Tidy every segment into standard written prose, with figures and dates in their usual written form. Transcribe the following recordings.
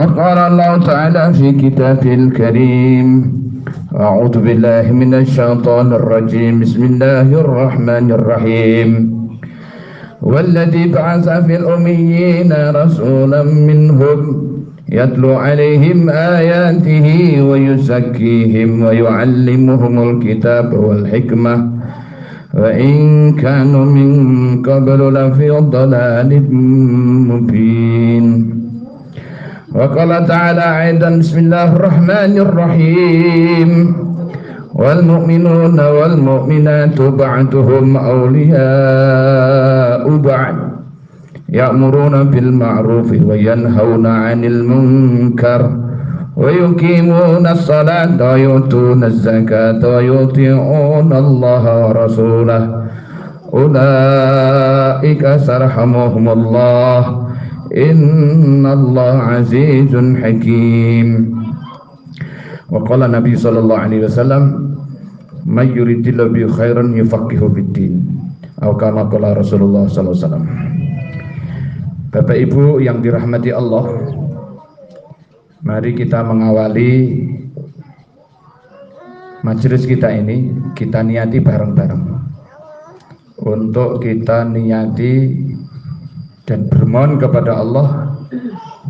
وقد قال الله تعالى في كتابه الكريم أعوذ بالله من الشيطان الرجيم بسم الله الرحمن الرحيم والذي بعث في الأميين رسولا منهم يتلو عليهم آياته ويزكيهم ويعلمهم الكتاب والحكمة وإن كانوا من قبل لفي ضلال مبين. وقال تعالى أيضا بسم الله الرحمن الرحيم والمؤمنون والمؤمنات بعضهم أولياء بعض يأمرون بالمعروف وينهون عن المنكر ويقيمون الصلاة ويؤتون الزكاة ويطيعون الله ورسوله أولئك سيرحمهم الله إن الله عزيز حكيم. وقال النبي صلى الله عليه وسلم من يريد الله به خيرا يفقهه في الدين atau kama qala Rasulullah sallallahu alaihi wasallam. Bapak Ibu yang dirahmati Allah, mari kita mengawali majelis kita ini, kita niati bareng-bareng untuk kita niati dan bermohon kepada Allah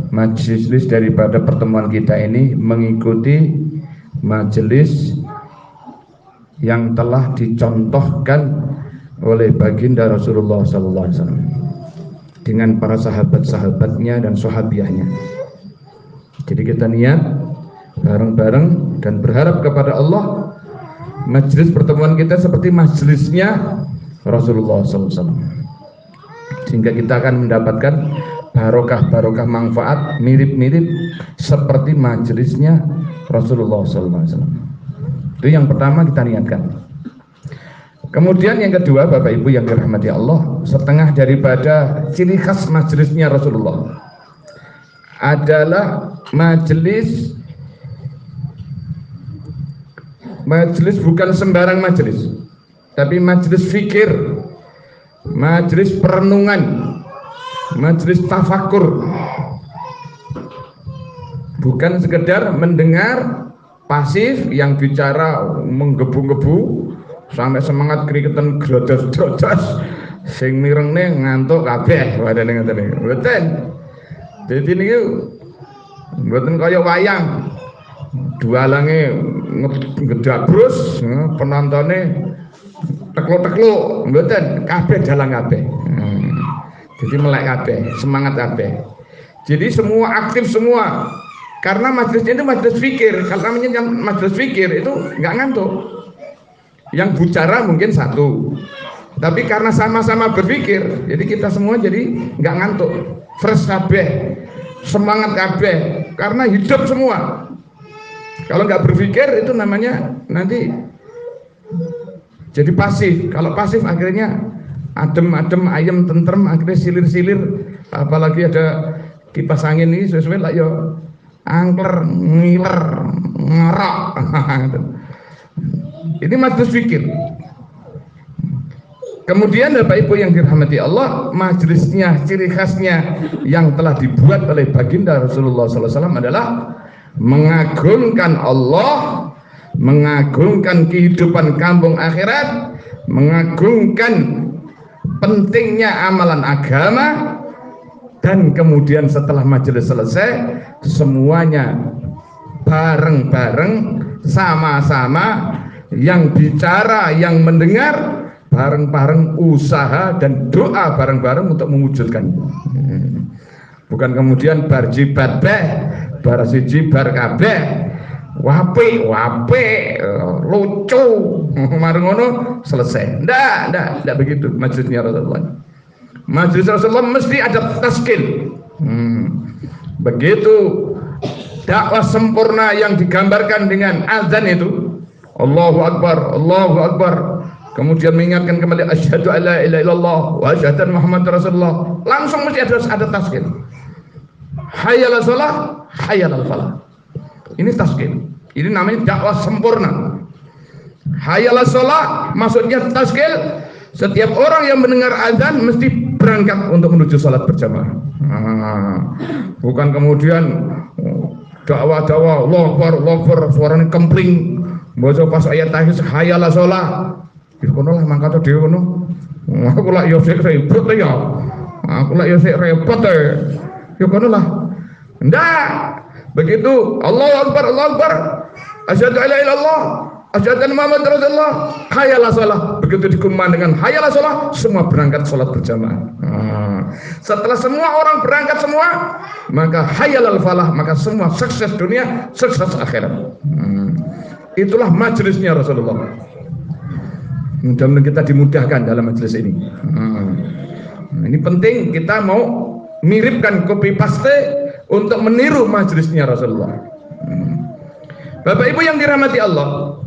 majelis daripada pertemuan kita ini mengikuti majelis yang telah dicontohkan oleh baginda Rasulullah SAW dengan para sahabat-sahabatnya dan sahabiahnya. Jadi kita niat bareng-bareng dan berharap kepada Allah majelis pertemuan kita seperti majelisnya Rasulullah SAW, sehingga kita akan mendapatkan barokah-barokah manfaat mirip-mirip seperti majelisnya Rasulullah SAW. Itu yang pertama kita niatkan. Kemudian yang kedua, Bapak Ibu yang dirahmati Allah, setengah daripada ciri khas majelisnya Rasulullah adalah majelis bukan sembarang majelis, tapi majelis fikir, majelis perenungan, majelis tafakur, bukan sekedar mendengar pasif yang bicara menggebu-gebu sampai semangat kriketan grodos-grodos sing mirengne ngantuk kabeh wadane ngoten niku. Mboten. Dadi niku mboten kaya wayang. Dualange ngedabrus, penontonnya tekluk-tekluk, mboten, kabeh jalan kabeh. Jadi melek kabeh, semangat kabeh. Jadi semua aktif semua. Karena majelisnya itu majelis fikir. Kalau namanya majelis fikir itu nggak ngantuk. Yang bicara mungkin satu, tapi karena sama-sama berpikir, jadi kita semua jadi nggak ngantuk, fresh kabeh, semangat kabeh, karena hidup semua. Kalau nggak berpikir itu namanya nanti jadi pasif. Kalau pasif akhirnya adem-adem, ayem, tentrem, akhirnya silir-silir. Apalagi ada kipas angin ini sesuai lah yo angker, ngiler, ngerok. Ini majelis fikir. Kemudian Bapak Ibu yang dirahmati Allah, majelisnya, ciri khasnya yang telah dibuat oleh baginda Rasulullah SAW adalah mengagungkan Allah, mengagungkan kehidupan kampung akhirat, mengagungkan pentingnya amalan agama, dan kemudian setelah majelis selesai semuanya bareng-bareng, sama-sama, yang bicara, yang mendengar, bareng-bareng usaha dan doa bareng-bareng untuk mewujudkan. Bukan kemudian bar jibat beh, bar siji bar kabeh, wape lucu, marung ngono selesai. Ndak begitu majelisnya Rasulullah. Majelis Rasulullah mesti ada taskil. Begitu dakwah sempurna yang digambarkan dengan azan itu, Allahu Akbar, Allahu Akbar. Kemudian mengingatkan kembali asyhadu alla ilaha illallah wa asyhadu anna Muhammadar Rasulullah. Langsung mesti ada taskil. Hayyal shalah, hayyal falah. Ini taskil. Ini namanya dakwah sempurna. Hayyal shalah maksudnya taskil. Setiap orang yang mendengar azan mesti berangkat untuk menuju salat berjamaah. Bukan kemudian dakwah lover suarane kempling, maca pas ayat tahis hayal sholat. Wis kono lah mangkat dhewe kono. Aku lak yo sik repot ya. Aku lak yo sik repot ya kono lah. Ndak. Begitu Allahu Akbar. Asyhadu an la ilaha illallah. Asyhadu anna Muhammadar Rasulullah. Hayal sholat. Begitu dikumandangkan hayal sholat, semua berangkat sholat berjamaah. Setelah semua orang berangkat semua, maka hayal falah, maka semua sukses dunia, sukses akhirat. Itulah majelisnya Rasulullah. Mudah-mudahan kita dimudahkan dalam majelis ini. Ini penting, kita mau miripkan copy paste untuk meniru majelisnya Rasulullah. Bapak Ibu yang dirahmati Allah,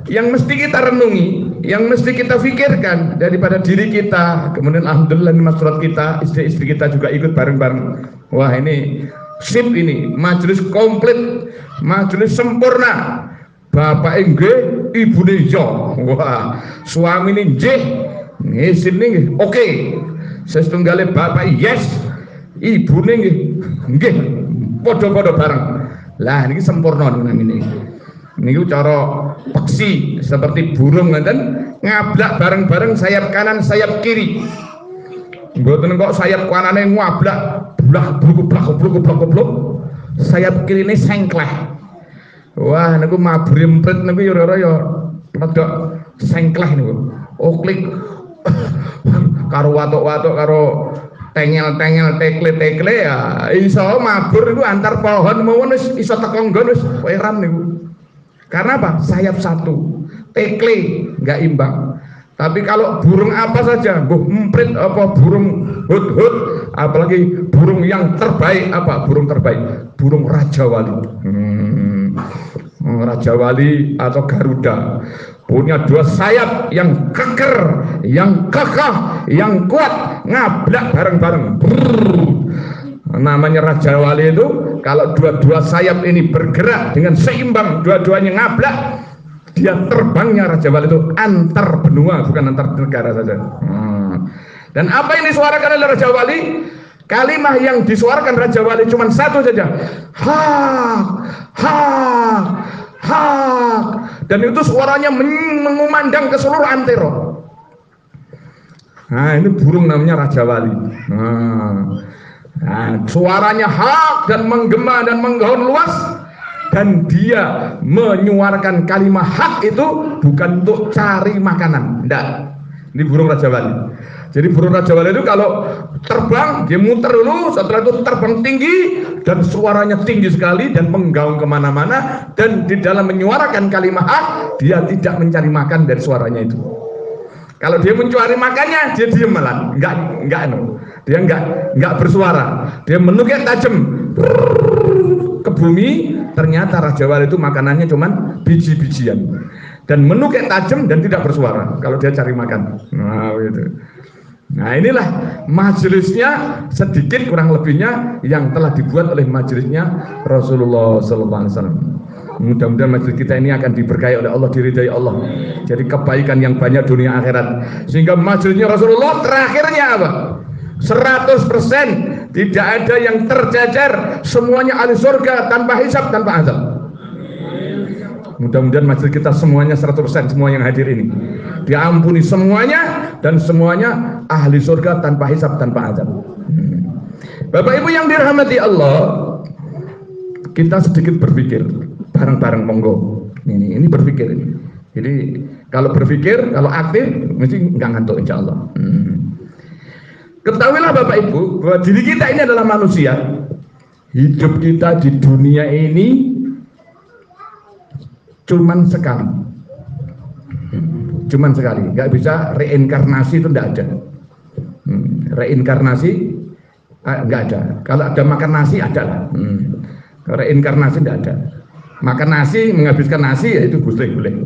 yang mesti kita renungi, yang mesti kita pikirkan daripada diri kita, kemudian alhamdulillah ini masyarakat kita, istri-istri kita juga ikut bareng-bareng. Wah ini sip, ini majelis komplit, majelis sempurna. Bapak inggih, ibu jo. Wah, suami ini nggih, ngisin nih, oke. Setunggalnya bapak yes, ibu nih nggih, podo-podo bareng. Lah ini sempurna ini. Ini cara peksi seperti burung dan ngablak bareng-bareng sayap kanan sayap kiri. Mboten kok sayap kanane ngablak blak, sayap kiri ini sengkleh. Wah niku maburi emprit niku ya ora ya rada sengkleh niku. Klik karo watuk-watuk karo tengel-tengel tekle ya iso mabur niku antar pohon mawon wis iso teko nggon wis heran niku. Karena apa? Sayap satu, tekle nggak imbang. Tapi kalau burung apa saja, emprit apa burung hut-hut, apalagi burung yang terbaik apa? Burung terbaik, burung Raja Wali. Raja Wali atau Garuda punya dua sayap yang keker, yang kokoh, yang kuat, ngablak bareng-bareng. Namanya Raja Wali itu kalau dua-dua sayap ini bergerak dengan seimbang, dua-duanya ngablak, dia terbangnya Raja Wali itu antar benua, bukan antar negara saja. Dan apa yang disuarakan oleh Raja Wali? Kalimah yang disuarakan Raja Wali cuma satu saja, hak, dan itu suaranya mengumandang ke seluruh antero. Nah ini burung namanya Raja Wali. Suaranya hak dan menggema dan menggaun luas, dan dia menyuarakan kalimat hak itu bukan untuk cari makanan, enggak. Ini burung Raja Wali. Jadi burung Raja Wali itu kalau terbang dia muter dulu, setelah itu terbang tinggi dan suaranya tinggi sekali dan menggaung kemana-mana, dan di dalam menyuarakan kalimat hak dia tidak mencari makan dari suaranya itu. Kalau dia mencari makannya dia diam malah, dia enggak bersuara, dia menukik tajam ke bumi. Ternyata Raja Wali itu makanannya cuman biji-bijian dan menukik tajam dan tidak bersuara kalau dia cari makan. Nah inilah majelisnya sedikit kurang lebihnya yang telah dibuat oleh majelisnya Rasulullah SAW. Mudah-mudahan majelis kita ini akan diberkahi oleh Allah, diridai Allah, jadi kebaikan yang banyak dunia akhirat, sehingga majelisnya Rasulullah terakhirnya apa? 100% tidak ada yang tercecer, semuanya ahli surga tanpa hisab tanpa azab. Mudah-mudahan majelis kita semuanya 100%, semua yang hadir ini diampuni semuanya, dan semuanya ahli surga tanpa hisab tanpa azab. Bapak Ibu yang dirahmati Allah, kita sedikit berpikir bareng-bareng, monggo. Ini berpikir ini. Jadi kalau berpikir, kalau aktif mesti nggak ngantuk insya Allah. Ketahuilah Bapak Ibu bahwa diri kita ini adalah manusia. Hidup kita di dunia ini cuman sekali, nggak bisa reinkarnasi, itu nggak ada. Reinkarnasi nggak ada. Kalau ada makan nasi ada lah. Reinkarnasi nggak ada. Makan nasi, menghabiskan nasi, ya itu boleh.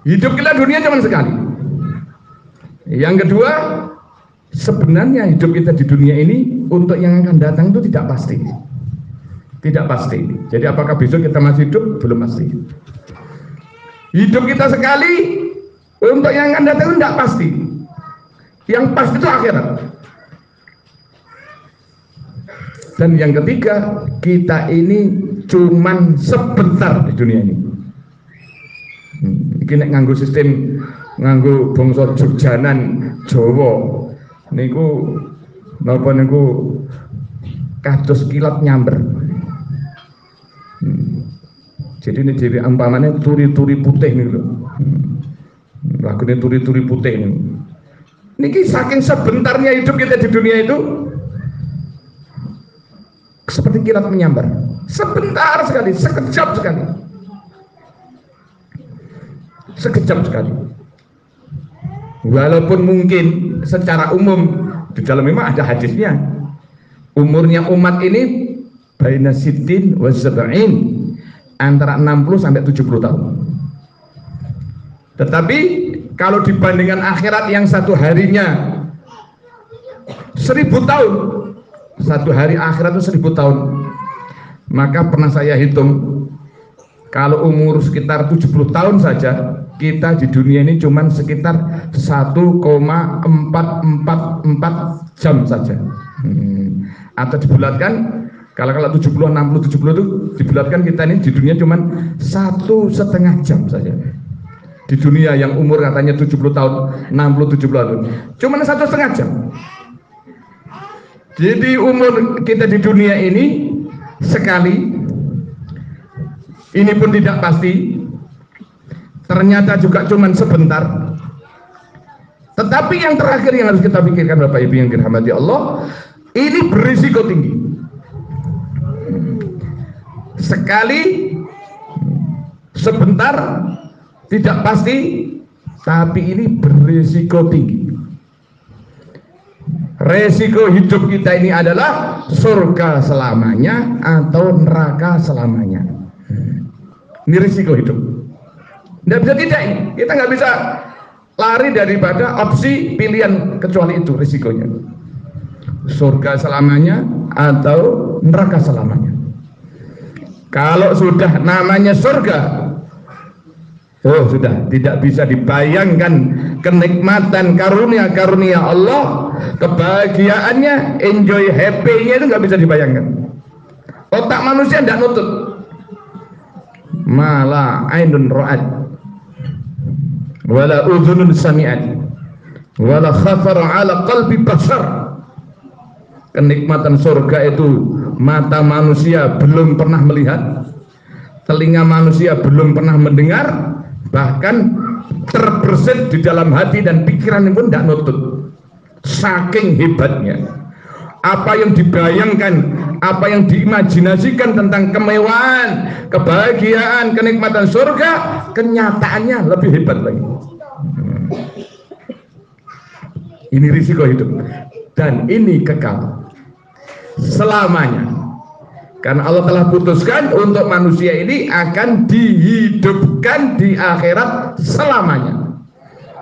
Hidup kita dunia cuma sekali. Yang kedua, sebenarnya hidup kita di dunia ini untuk yang akan datang itu tidak pasti. Tidak pasti. Jadi apakah besok kita masih hidup? Belum pasti. Hidup kita sekali, untuk yang akan datang itu tidak pasti. Yang pasti itu akhirat. Dan yang ketiga, kita ini cuman sebentar di dunia ini. Iki nek nganggo sistem nganggo bangsa Jogjanan Jawa niku napa niku kados kilat nyamber. Jadi ini jadi umpamanya turi-turi putih nih loh. Lagunya turi-turi putih nih. Niki saking sebentarnya hidup kita di dunia itu seperti kilat menyambar. Sebentar sekali, sekejap sekali. Sekejap sekali. Walaupun mungkin secara umum di dalam memang ada hadisnya. Umurnya umat ini baina siddin wa sab'in, antara 60 sampai 70 tahun. Tetapi kalau dibandingkan akhirat yang satu harinya 1000 tahun, satu hari akhirat itu 1000 tahun, maka pernah saya hitung kalau umur sekitar 70 tahun saja, kita di dunia ini cuman sekitar 1,444 jam saja. Atau dibulatkan, kalau 70, 60, 70 itu dibulatkan, kita ini di dunia cuman 1,5 jam saja. Di dunia yang umur katanya 70 tahun, 60, 70 tahun, cuman 1,5 jam. Jadi umur kita di dunia ini sekali, ini pun tidak pasti, ternyata juga cuman sebentar. Tetapi yang terakhir yang harus kita pikirkan Bapak Ibu yang dirahmati Allah, ini berisiko tinggi. Sekali, sebentar, tidak pasti, tapi ini berisiko tinggi. Resiko hidup kita ini adalah surga selamanya atau neraka selamanya. Ini risiko hidup. Tidak bisa tidak, kita nggak bisa lari daripada opsi pilihan kecuali itu risikonya. Surga selamanya atau neraka selamanya. Kalau sudah namanya surga, oh sudah tidak bisa dibayangkan kenikmatan karunia-karunia Allah, kebahagiaannya, enjoy happy-nya itu nggak bisa dibayangkan. Otak manusia tidak nutut. Mala ainun ra'at wala udhunun sami'at wala khatar ala qalbi bashar. Kenikmatan surga itu mata manusia belum pernah melihat, telinga manusia belum pernah mendengar, bahkan terbersit di dalam hati dan pikiran pun tidak nutut. Saking hebatnya apa yang dibayangkan, apa yang diimajinasikan tentang kemewahan, kebahagiaan, kenikmatan surga, kenyataannya lebih hebat lagi. Ini risiko hidup, dan ini kekal selamanya, karena Allah telah putuskan untuk manusia ini akan dihidupkan di akhirat selamanya.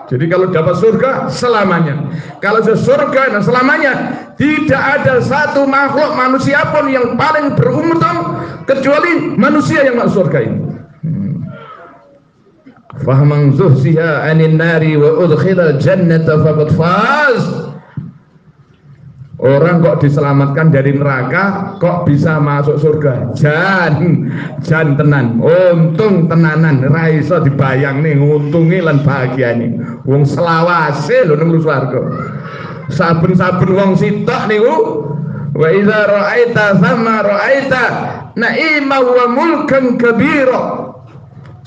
Jadi kalau dapat surga selamanya, kalau surga dan selamanya, tidak ada satu makhluk manusia pun yang paling beruntung kecuali manusia yang masuk surga ini. Faman zuhziha 'anil nari wa udkhilal jannata faqad faz. Orang kok diselamatkan dari neraka kok bisa masuk surga? Jan tenan, untung tenanan, ra iso dibayang nih nguntungi lan bahagia nih. Wong selawase lho nang swarga. Saben-saben wong sitok niku, wa idza ra'aita thamma ra'aita na'ima wa mulkan kabira.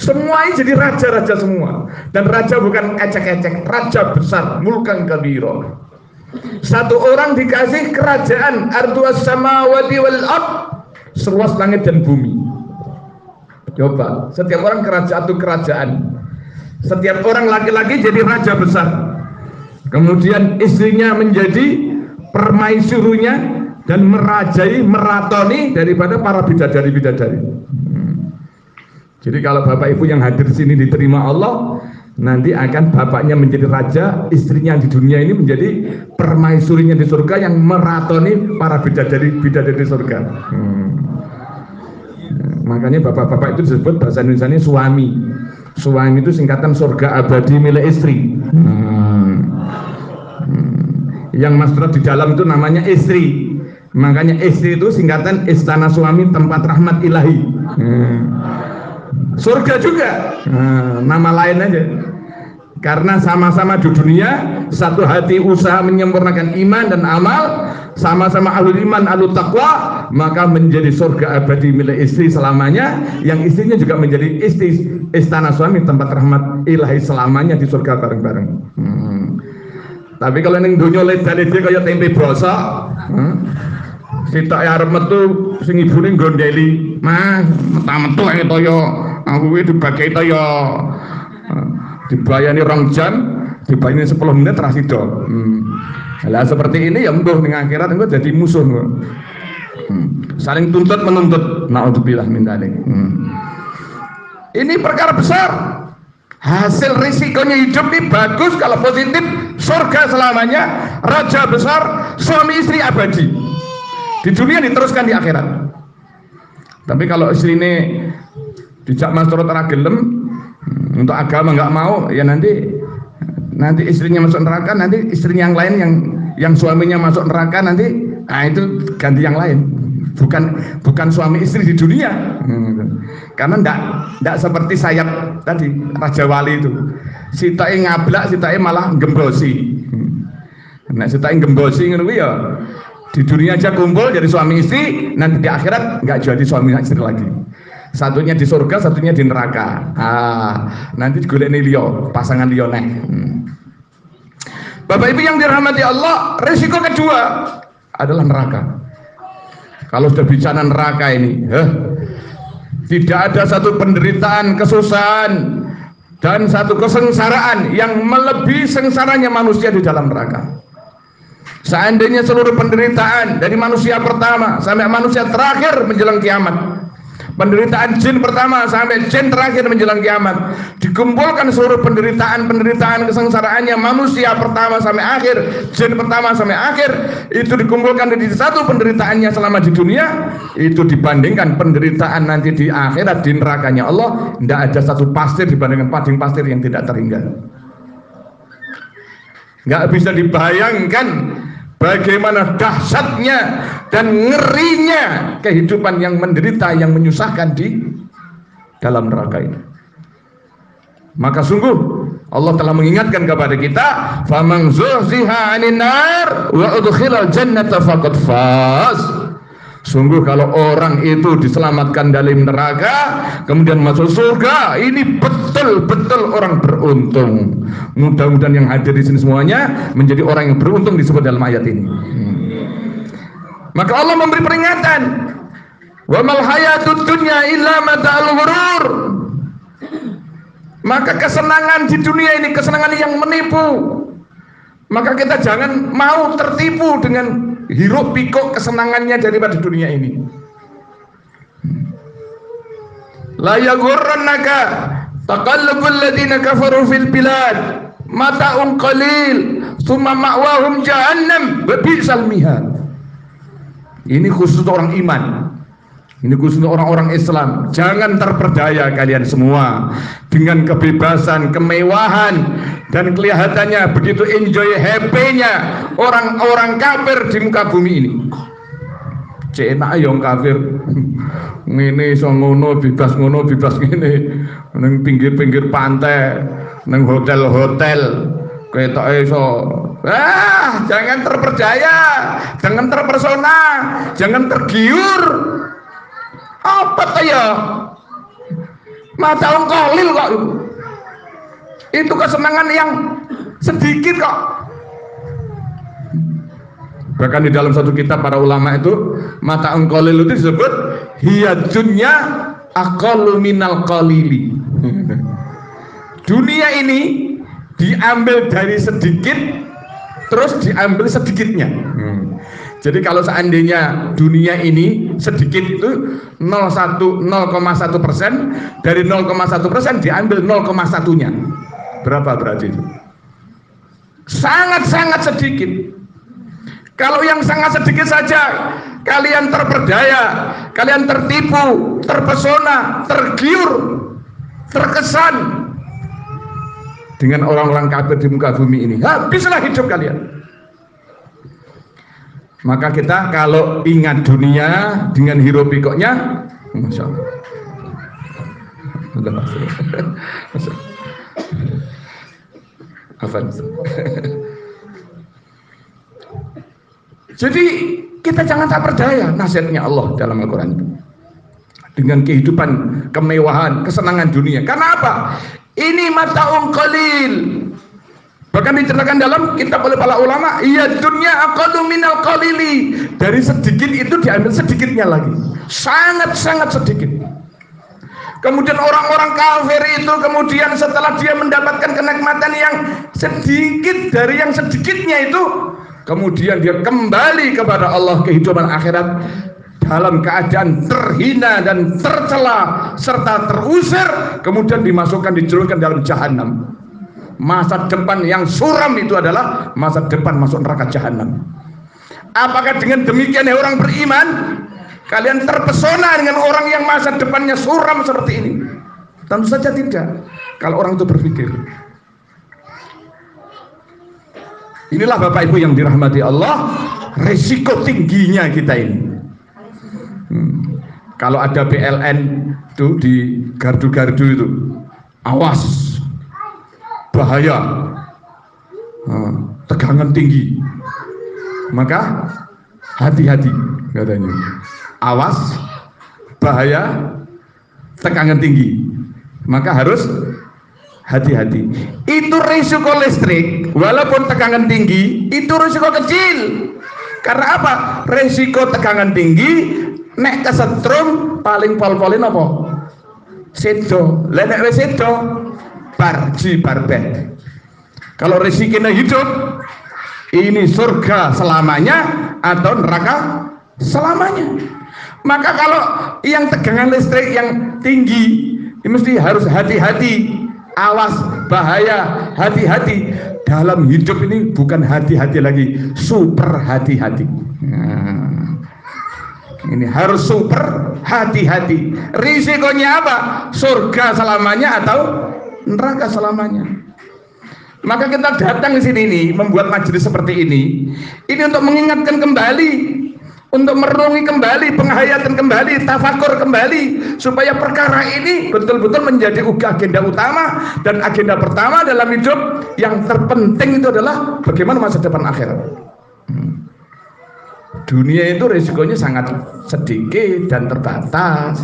Semua ini jadi raja-raja semua, dan raja bukan ecek-ecek, raja besar, mulkan kabira. Satu orang dikasih kerajaan arduas samawati wal ard, seluas langit dan bumi. Coba, setiap orang kerajaan, setiap orang laki-laki jadi raja besar, kemudian istrinya menjadi permaisurunya dan merajai, meratoni daripada para bidadari-bidadari. Jadi kalau Bapak Ibu yang hadir di sini diterima Allah, nanti akan bapaknya menjadi raja, istrinya di dunia ini menjadi permaisurinya di surga yang meratoni para bidadari-bidadari di surga. Makanya bapak-bapak itu disebut bahasa Indonesianya suami. Suami itu singkatan surga abadi milik istri. Yang masuk di dalam itu namanya istri. Makanya istri itu singkatan istana suami tempat rahmat ilahi. Surga juga, nama lain aja. Karena sama-sama di dunia satu hati usaha menyempurnakan iman dan amal, sama-sama ahlul iman, ahlul taqwa, maka menjadi surga abadi milik istri selamanya, yang istrinya juga menjadi istana suami tempat rahmat ilahi selamanya di surga bareng-bareng. Tapi kalau ning donya leda-lede kaya tempe brosok, sitok arep metu sing ibune gondeli, "Mas, metu ae to yo, aku kuwi dibagi to yo." Dibayani 2 jam, dibayani 10 menit rasido. Lah seperti ini ya mbuh ning akhirat engko jadi musuh. Saling tuntut menuntut. Naudzubillah min dzalik. Ini perkara besar. Hasil risikonya hidup ini bagus kalau positif, surga selamanya, raja besar, suami istri abadi. Di dunia diteruskan di akhirat. Tapi kalau istri ini dijak mas turut ora gelem, untuk agama nggak mau, ya nanti istrinya masuk neraka, nanti istrinya yang lain yang suaminya masuk neraka nanti, itu ganti yang lain, bukan suami istri di dunia. Karena ndak seperti sayap tadi Raja Wali itu, sitae ngablak, sitae malah gembosi. Nah sitae gembosi ngono ya, di dunia aja kumpul jadi suami istri, nanti di akhirat nggak jadi suami istri lagi. Satunya di surga, satunya di neraka. Nanti digoleki liya, pasangan liya neh. Bapak Ibu yang dirahmati Allah, risiko kedua adalah neraka. Kalau sudah bicara neraka ini, tidak ada satu penderitaan, kesusahan dan satu kesengsaraan yang melebihi sengsaranya manusia di dalam neraka. Seandainya seluruh penderitaan dari manusia pertama sampai manusia terakhir menjelang kiamat, penderitaan jin pertama sampai jin terakhir menjelang kiamat, dikumpulkan seluruh penderitaan kesengsaraannya manusia pertama sampai akhir, jin pertama sampai akhir, itu dikumpulkan di satu penderitaannya selama di dunia, itu dibandingkan penderitaan nanti di akhirat di nerakanya Allah, tidak ada satu pastir dibandingkan pading pastir yang tidak terhingga. Nggak bisa dibayangkan bagaimana dahsyatnya dan ngerinya kehidupan yang menderita, yang menyusahkan di dalam neraka ini. Maka sungguh Allah telah mengingatkan kepada kita, "Faman zuhziha 'anil nar wa udkhilal jannata faqad faz." Sungguh kalau orang itu diselamatkan dari neraka kemudian masuk surga, ini betul-betul orang beruntung. Mudah-mudahan yang hadir di sini semuanya menjadi orang yang beruntung disebut dalam ayat ini. Maka Allah memberi peringatan, "Wa mal hayatud dunya illa mata'ul ghurur." Maka kesenangan di dunia ini kesenangan yang menipu. Maka kita jangan mau tertipu dengan hiruk pikuk kesenangannya daripada dunia ini. La yaghurrannaka taqallubul ladzina kafaru fil bilad mata'un qalil tsumma ma'wahum jahannam wa bi'sal mihad. Ini khusus untuk orang iman. Ini khusus untuk orang-orang Islam. Jangan terperdaya kalian semua dengan kebebasan, kemewahan, dan kelihatannya begitu enjoy happy-nya orang-orang kafir di muka bumi ini. Cek enak yang kafir ngene iso ngono, bebas ngene nang pinggir-pinggir pantai, nang hotel-hotel ketoke iso. Jangan terperdaya, jangan terpesona, jangan tergiur. Apa tuh ya? Mata qalil kok. Itu kesenangan yang sedikit kok. Bahkan di dalam satu kitab para ulama itu, mata qalil itu disebut hiya dunya aqallu minal qalili. Dunia ini diambil dari sedikit terus diambil sedikitnya. Jadi kalau seandainya dunia ini sedikit itu 0,1%, dari 0,1% diambil 0,1-nya. Berapa berarti itu? Sangat-sangat sedikit. Kalau yang sangat sedikit saja kalian terperdaya, kalian tertipu, terpesona, tergiur, terkesan dengan orang-orang kafir di muka bumi ini, habislah hidup kalian. Maka kita kalau ingat dunia dengan hiruk pikuknya, Masya Allah. Jadi kita jangan tak percaya nasihatnya Allah dalam Al-Quran dengan kehidupan, kemewahan, kesenangan dunia. Karena apa? Ini mata'un qalil. Bahkan diceritakan dalam kitab oleh para ulama, iya dunia aqallu minal qalili. Dari sedikit itu diambil sedikitnya lagi. Sangat-sangat sedikit. Kemudian orang-orang kafir itu kemudian setelah dia mendapatkan kenikmatan yang sedikit dari yang sedikitnya itu, kemudian dia kembali kepada Allah kehidupan akhirat dalam keadaan terhina dan tercela serta terusir, kemudian dimasukkan, dijerumuskan dalam jahanam. Masa depan yang suram itu adalah masa depan masuk neraka jahanam. Apakah dengan demikian ya orang beriman kalian terpesona dengan orang yang masa depannya suram seperti ini? Tentu saja tidak. Kalau orang itu berpikir. Inilah Bapak Ibu yang dirahmati Allah, risiko tingginya kita ini. Kalau ada PLN itu di gardu-gardu itu, awas, bahaya, tegangan tinggi, maka hati-hati katanya, awas, bahaya, tegangan tinggi, maka harus hati-hati. Itu risiko listrik, walaupun tegangan tinggi, itu risiko kecil. Karena apa? Risiko tegangan tinggi nek kesetrum paling pol-polin apa? Sedo. Lah nek wis sedo barji barbet. Kalau risikonya hidup, ini surga selamanya atau neraka selamanya. Maka kalau yang tegangan listrik yang tinggi, mesti harus hati-hati, awas, bahaya, hati-hati. Dalam hidup ini bukan hati-hati lagi, super hati-hati. Nah, ini harus super hati-hati. Risikonya apa? Surga selamanya atau neraka selamanya. Maka kita datang di sini ini membuat majelis seperti ini untuk mengingatkan kembali, untuk merenungi kembali, penghayatan kembali, tafakur kembali, supaya perkara ini betul-betul menjadi agenda utama. Dan agenda pertama dalam hidup yang terpenting itu adalah bagaimana masa depan akhirat. Dunia itu risikonya sangat sedikit dan terbatas,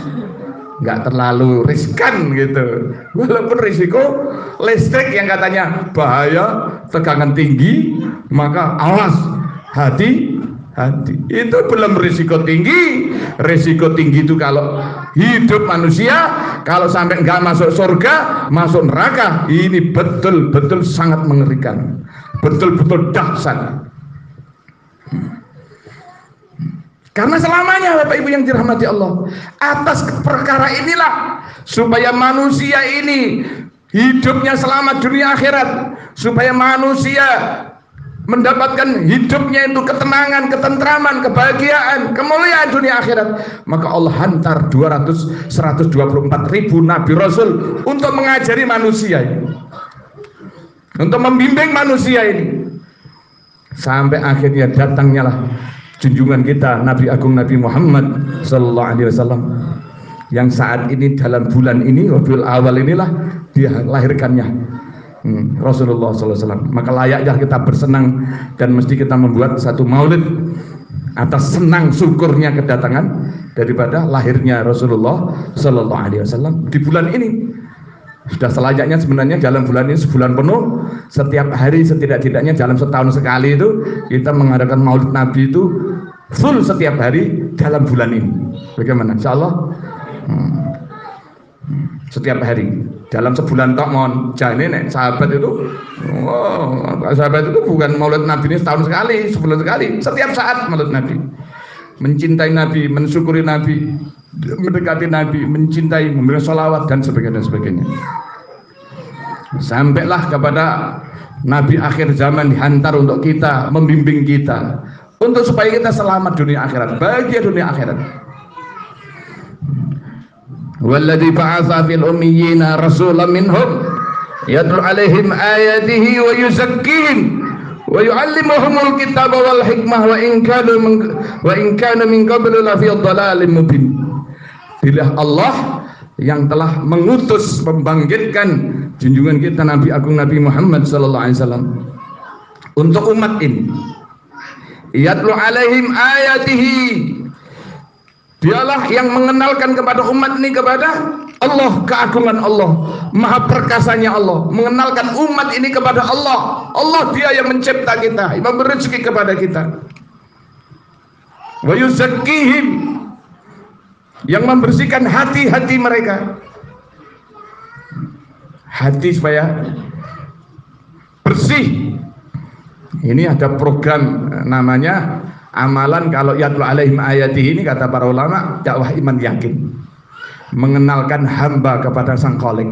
nggak terlalu riskan gitu. Walaupun risiko listrik yang katanya bahaya, tegangan tinggi, maka awas, hati-hati. Itu belum risiko tinggi. Risiko tinggi itu kalau hidup manusia, kalau sampai nggak masuk surga, masuk neraka, ini betul-betul sangat mengerikan, betul-betul dahsyat. Karena selamanya Bapak Ibu yang dirahmati Allah, atas perkara inilah supaya manusia ini hidupnya selamat dunia akhirat, supaya manusia mendapatkan hidupnya itu ketenangan, ketentraman, kebahagiaan, kemuliaan dunia akhirat. Maka Allah hantar 124.000 Nabi Rasul untuk mengajari manusia ini, untuk membimbing manusia ini, sampai akhirnya datangnya lah junjungan kita Nabi Agung Nabi Muhammad Sallallahu Alaihi Wasallam, yang saat ini dalam bulan ini Rabiul Awal inilah dia lahirkannya Rasulullah Sallallahu Alaihi Wasallam. Maka layaknya kita bersenang dan mesti kita membuat satu maulid atas senang syukurnya kedatangan daripada lahirnya Rasulullah Sallallahu Alaihi Wasallam di bulan ini. Sudah selayaknya sebenarnya dalam bulan ini sebulan penuh, setiap hari setidak-tidaknya dalam setahun sekali itu kita mengadakan maulid Nabi itu full setiap hari dalam bulan ini. Bagaimana? Insya Allah setiap hari dalam sebulan tok mon. Jadi nek sahabat itu, sahabat itu bukan maulid Nabi ini setahun sekali, sebulan sekali, setiap saat maulid Nabi. Mencintai Nabi, mensyukuri Nabi, mendekati Nabi, mencintai, memberi sholawat dan sebagainya, sampailah kepada Nabi akhir zaman dihantar untuk kita, membimbing kita, untuk supaya kita selamat dunia akhirat, bahagia dunia akhirat. Walladzi ba'atsa fil ummiyina rasulan minhum yatlu 'alaihim ayatihi wa yuzakkihim wa yu'allimuhumul kitaba wal hikmah wa in kanu min qablu la fi dhalalin mubin. Bila Allah yang telah mengutus membangkitkan junjungan kita Nabi Agung Nabi Muhammad sallallahu alaihi wasallam untuk umat ini, yatlu alaihim ayatihi, dialah yang mengenalkan kepada umat ini kepada Allah, keagungan Allah, maha perkasanya Allah, mengenalkan umat ini kepada Allah. Allah dia yang mencipta kita, yang memberi rezeki kepada kita. Wa yuzakkihim, yang membersihkan hati-hati mereka, hati supaya bersih. Ini ada program namanya amalan kalau yatlu alaihim ayatihi, ini kata para ulama dakwah iman yakin, mengenalkan hamba kepada sang Khalik.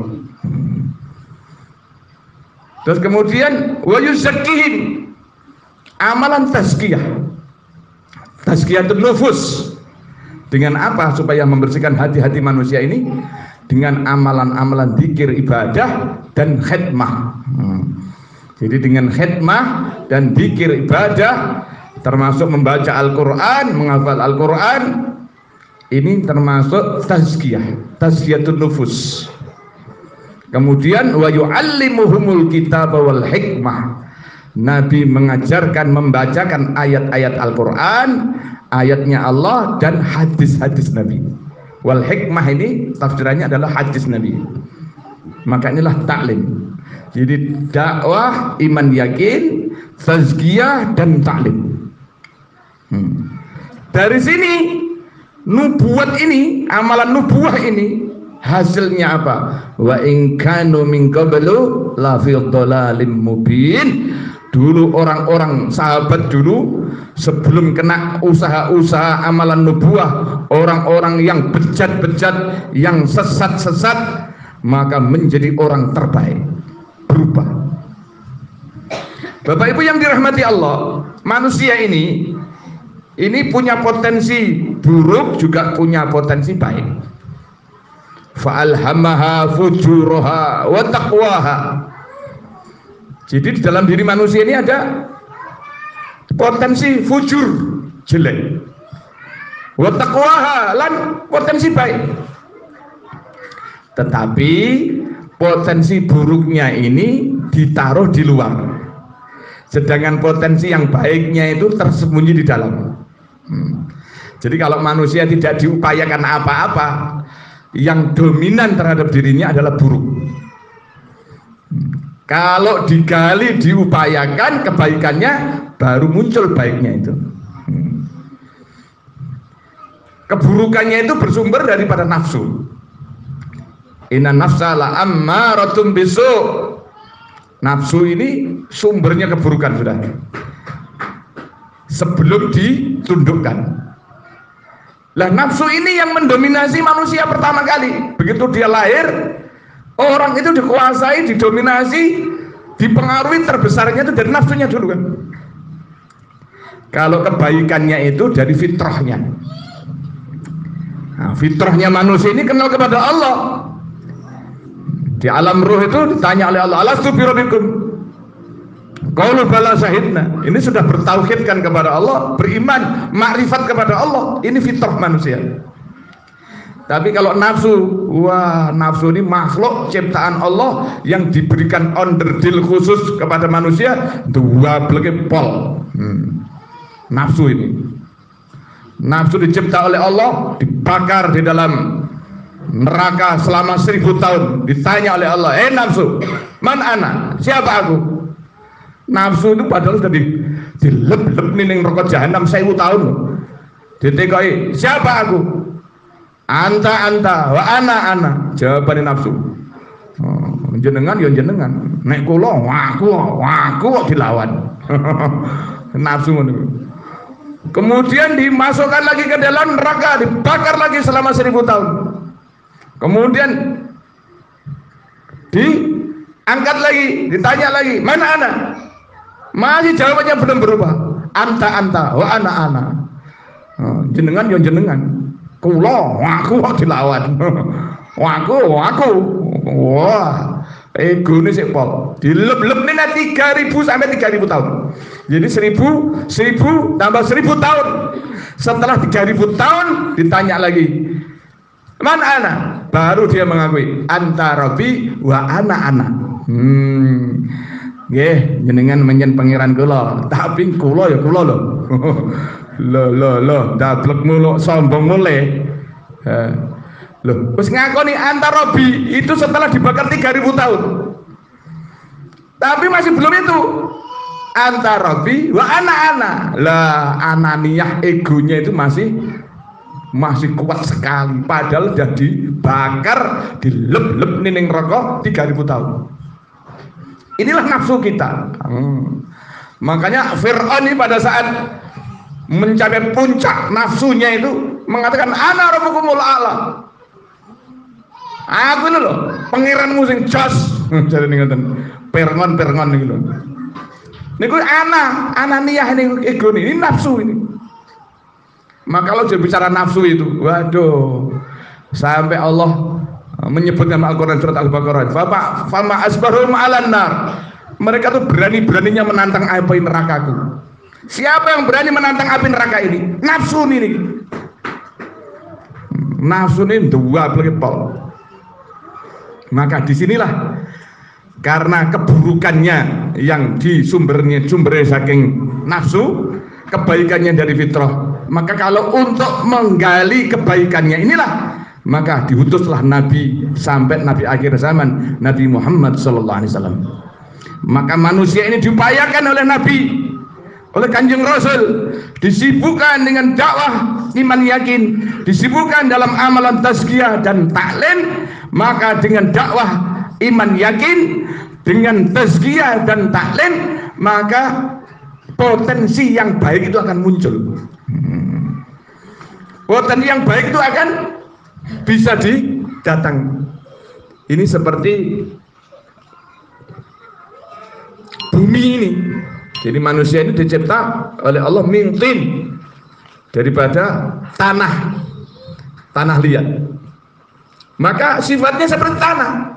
Terus kemudian wa yuzakkihim, amalan tazkiyah, tazkiyatun nufus. Dengan apa supaya membersihkan hati-hati manusia ini? Dengan amalan-amalan zikir, ibadah dan khidmah. Jadi dengan khidmah dan zikir, ibadah, termasuk membaca Al-Quran, menghafal Al-Quran, ini termasuk tazkiyah, tazkiyatun nufus. Kemudian wa yu'allimuhumul kitaba wal hikmah, Nabi mengajarkan, membacakan ayat-ayat Al-Quran, ayatnya Allah dan hadis-hadis Nabi. Wal hikmah ini tafsirannya adalah hadis Nabi. Maka inilah taklim. Jadi dakwah iman yakin, tazkiyah dan taklim. Dari sini nubuat ini, amalan nubuah ini hasilnya apa? Wa in kanu min qablu la fi dhalalin mubin. Dulu orang-orang sahabat dulu sebelum kena usaha-usaha amalan nubuah, orang-orang yang bejat-bejat, yang sesat-sesat, maka menjadi orang terbaik, berubah. Bapak Ibu yang dirahmati Allah, manusia ini punya potensi buruk, juga punya potensi baik. Fa'alhamaha fujuraha wa taqwaha. Jadi di dalam diri manusia ini ada potensi fujur, jelek, wa taqwaha, lan potensi baik. Tetapi potensi buruknya ini ditaruh di luar, sedangkan potensi yang baiknya itu tersembunyi di dalam. Jadi kalau manusia tidak diupayakan apa-apa, yang dominan terhadap dirinya adalah buruk. Kalau digali, diupayakan kebaikannya, baru muncul baiknya itu. Keburukannya itu bersumber daripada nafsu. Inna nafsa la ammaratun bisu. Nafsu ini sumbernya keburukan, sudah. Sebelum ditundukkan. Lah nafsu ini yang mendominasi manusia pertama kali. Begitu dia lahir, orang itu dikuasai, didominasi, dipengaruhi terbesarnya itu dari nafsunya dulu kan. Kalau kebaikannya itu dari fitrahnya. Nah, fitrahnya manusia ini kenal kepada Allah. Di alam ruh itu ditanya oleh Allah, alastu bi rabbikum? Qalu bala syahidna. Ini sudah bertauhidkan kepada Allah, beriman, makrifat kepada Allah. Ini fitrah manusia. Tapi kalau nafsu, wah, nafsu ini makhluk ciptaan Allah yang diberikan onderdil khusus kepada manusia, dua belakang pol. Nafsu ini, nafsu dicipta oleh Allah, dibakar di dalam neraka selama 1000 tahun. Ditanya oleh Allah, nafsu, man ana? Siapa aku? Nafsu itu padahal sudah dilep-lep ning neraka jahanam 1000 tahun. Ditekai, siapa aku? Anta wa ana. Jawabannya nafsu. Jenengan ya jenengan. Nek kula waku dilawan. Nafsu ngono. Kemudian dimasukkan lagi ke dalam neraka, dibakar lagi selama 1000 tahun. Kemudian diangkat lagi, ditanya lagi, mana ana? Masih jawabannya belum berubah. Anta wa ana. Jenengan ya jenengan. Kula waku dilawan. Waku. Wah. Ego ini sih pol. Dilep-lep ini 3.000 sampai 3.000 tahun. Jadi 1.000 tambah 1.000 tahun. Setelah 3.000 tahun ditanya lagi, man ana? Baru dia mengakui, anta Rabbi wa ana. Nggih, jenengan menyen pangeran kula, tapi kula ya kula lho. Lho, dablek mulu sombong mulai. Loh, wis ngakoni anta Rabbi itu setelah dibakar 3.000 tahun. Tapi masih belum itu. Anta Rabbi wa ana. Lah, ananiyah egonya itu masih kuat sekali, padahal sudah dibakar, dilep-lep ning neraka 3.000 tahun. Inilah nafsu kita. Makanya Fir'aun ini pada saat mencapai puncak nafsunya itu mengatakan ana rabbukumul a'la. Aku ini loh pangeranmu sing jos. Jadi ngoten. Perngon iki lho. Niku ananiyah ini ego ini nafsu ini. Maka kalau dia bicara nafsu itu, waduh, sampai Allah menyebut nama Al-Quran surat Al-Baqarah, fama asbarum alan nar. Mereka tuh berani-beraninya menantang api nerakaku. Siapa yang berani menantang api neraka ini? Nafsu ini. Nafsu ini dua pelipol. Maka disinilah karena keburukannya yang sumbernya saking nafsu, kebaikannya dari fitrah. Maka kalau untuk menggali kebaikannya inilah, maka diutuslah Nabi sampai Nabi akhir zaman, Nabi Muhammad SAW. Maka manusia ini diupayakan oleh Nabi, oleh Kanjeng Rasul, disibukkan dengan dakwah iman yakin, disibukkan dalam amalan tazkiyah dan taklim. Maka dengan dakwah iman yakin, dengan tazkiyah dan taklim, maka potensi yang baik itu akan muncul. Potensi yang baik itu akan bisa didatang. Ini seperti bumi ini. Jadi manusia ini dicipta oleh Allah mintin daripada tanah liat. Maka sifatnya seperti tanah.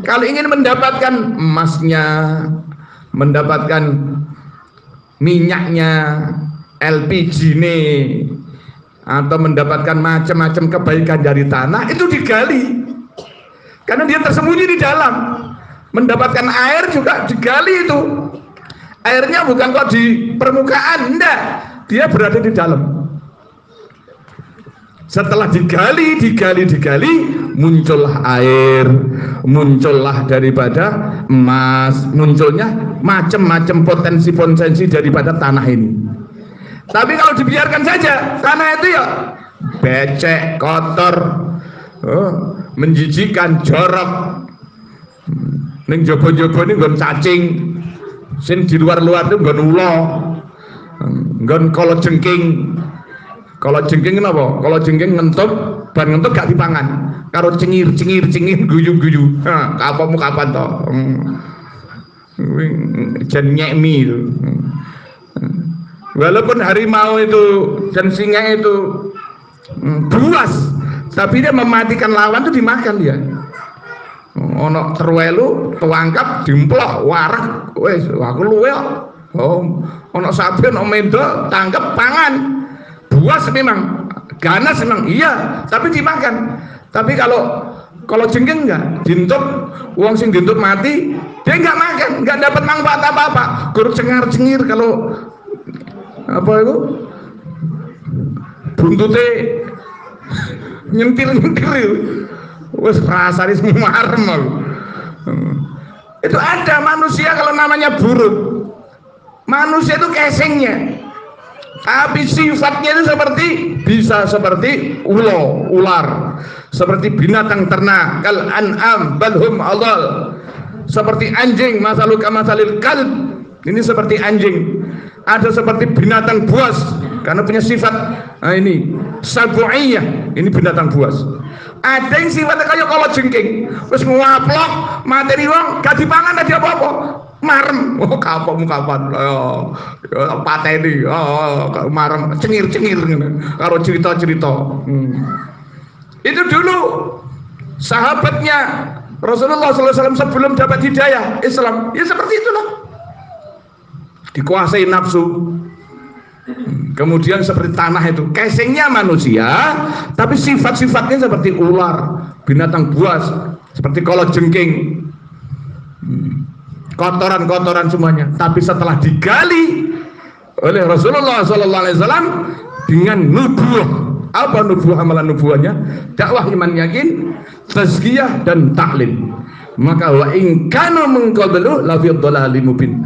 Kalau ingin mendapatkan emasnya, mendapatkan minyaknya, LPG-nya, atau mendapatkan macam-macam kebaikan dari tanah, itu digali. Karena dia tersembunyi di dalam. Mendapatkan air juga digali itu. Airnya bukan kok di permukaan, enggak. Dia berada di dalam. Setelah digali, muncullah air, muncullah daripada emas, munculnya macam-macam potensi-potensi daripada tanah ini. Tapi kalau dibiarkan saja, tanah itu ya becek, kotor, menjijikan, jorok. Ning jaba-jaba ini nggon cacing, sing di luar-luar itu nggon ula, nggon kala jengking. Kalau jengking kenapa? Kalau jengking ngentuk, ban ngentuk gak dipangan. Karo cengir, guyu-guyu. Kapamu kapan toh? Jan nyekmi. Walaupun harimau itu dan singa itu buas, tapi dia mematikan lawan itu dimakan dia. Ono terwelu, tuangkap, dimplok, warak, wes, aku luwe. Oh, ono sapi, ono mendo, tangkep, pangan. Buas memang, ganas memang, iya, tapi dimakan. Tapi kalau jengking enggak, dintup, uang sing dintup mati, dia enggak makan, enggak dapat manfaat apa-apa. Guru cengar-cengir kalau apa itu? Buntute nyentil-nyentil itu. Wes rasane marem aku. Itu ada manusia kalau namanya buruk. Manusia itu casingnya. Tapi sifatnya itu bisa seperti ular, seperti binatang ternak, kal an'am balhum adall, seperti anjing, masaluka masalil kalb, ini seperti anjing. Ada seperti binatang buas karena punya sifat ini sabu'iyah, ini binatang buas. Ada yang sifatnya kayak kalau jengking, terus ngaplok materi wong, gak dipangan tadi apa-apa. Marem, kapan pateni, marem, cengir karo cerita. Itu dulu sahabatnya Rasulullah SAW sebelum dapat hidayah Islam, ya seperti itulah, dikuasai nafsu. Kemudian seperti tanah itu, casingnya manusia, tapi sifat-sifatnya seperti ular, binatang buas, seperti kalajengking, kotoran-kotoran semuanya. Tapi setelah digali oleh Rasulullah SAW dengan nubuwah, apa nubuwah, amalan nubuwahnya? Dakwah, iman, yakin, tazkiyah dan taklim. Maka wa in kanu min qablu la fi dhalalin mubin.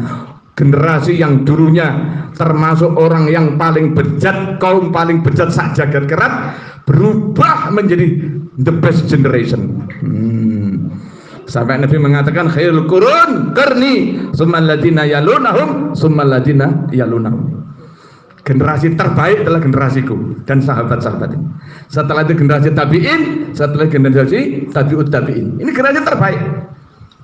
Generasi yang dulunya termasuk orang yang paling bejat, kaum paling bejat sak jagat kerat, berubah menjadi the best generation. Sampai Nabi mengatakan khairul qurun qarni tsummal ladina yalunahum tsummal ladina yalunahum. Generasi terbaik adalah generasiku dan sahabat-sahabat ini. Setelah itu generasi tabi'in, setelah generasi tabi'ut tabi'in. Ini generasi terbaik.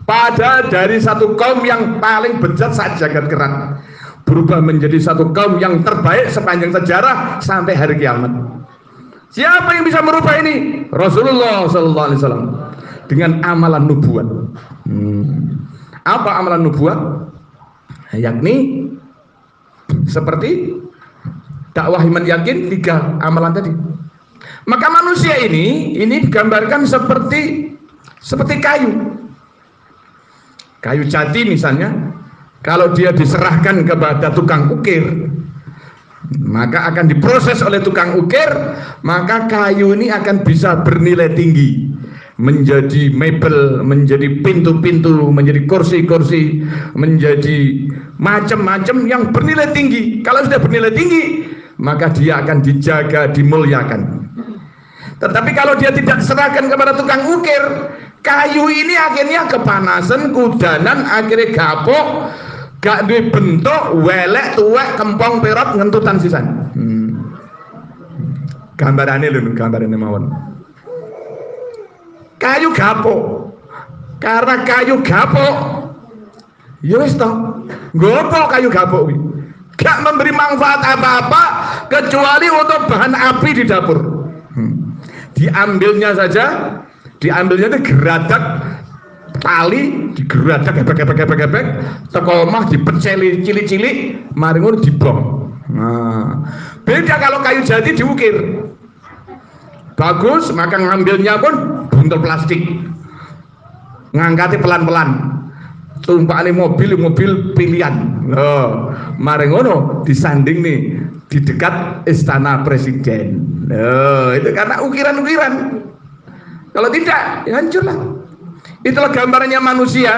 Padahal dari satu kaum yang paling bejat saat jagat kerat berubah menjadi satu kaum yang terbaik sepanjang sejarah sampai hari kiamat. Siapa yang bisa merubah ini? Rasulullah SAW dengan amalan nubuat. Apa amalan nubuat? Yakni seperti dakwah, iman, yakin, 3 amalan tadi. Maka manusia ini digambarkan seperti kayu jati misalnya. Kalau dia diserahkan kepada tukang ukir, maka akan diproses oleh tukang ukir, maka kayu ini akan bisa bernilai tinggi, menjadi mebel, menjadi pintu-pintu, menjadi kursi-kursi, menjadi macam-macam yang bernilai tinggi. Kalau sudah bernilai tinggi, maka dia akan dijaga, dimuliakan. Tetapi kalau dia tidak serahkan kepada tukang ukir, kayu ini akhirnya kepanasan, kudanan, akhirnya gapok, gak duwe bentuk, welek, tuwek, kempong, perot, ngentutan sisan. Gambarannya lho, gambarannya mawon. Kayu gapok. Karena kayu gapok, ya wis toh, gopok kayu gapok kuwi. Gak memberi manfaat apa-apa kecuali untuk bahan api di dapur. Diambilnya itu geradak tali, digeradak gebek, teko omah dipeceli cilik-cilik, mari ngono dibom. Nah, beda kalau kayu jati diukir. Bagus, maka ngambilnya pun buntel plastik. Ngangkati pelan-pelan. Tumpakane mobil pilihan. Loh, mari ngono disanding nih di dekat istana presiden. Loh, itu karena ukiran-ukiran. Kalau tidak, ya hancurlah. Itulah gambarannya manusia.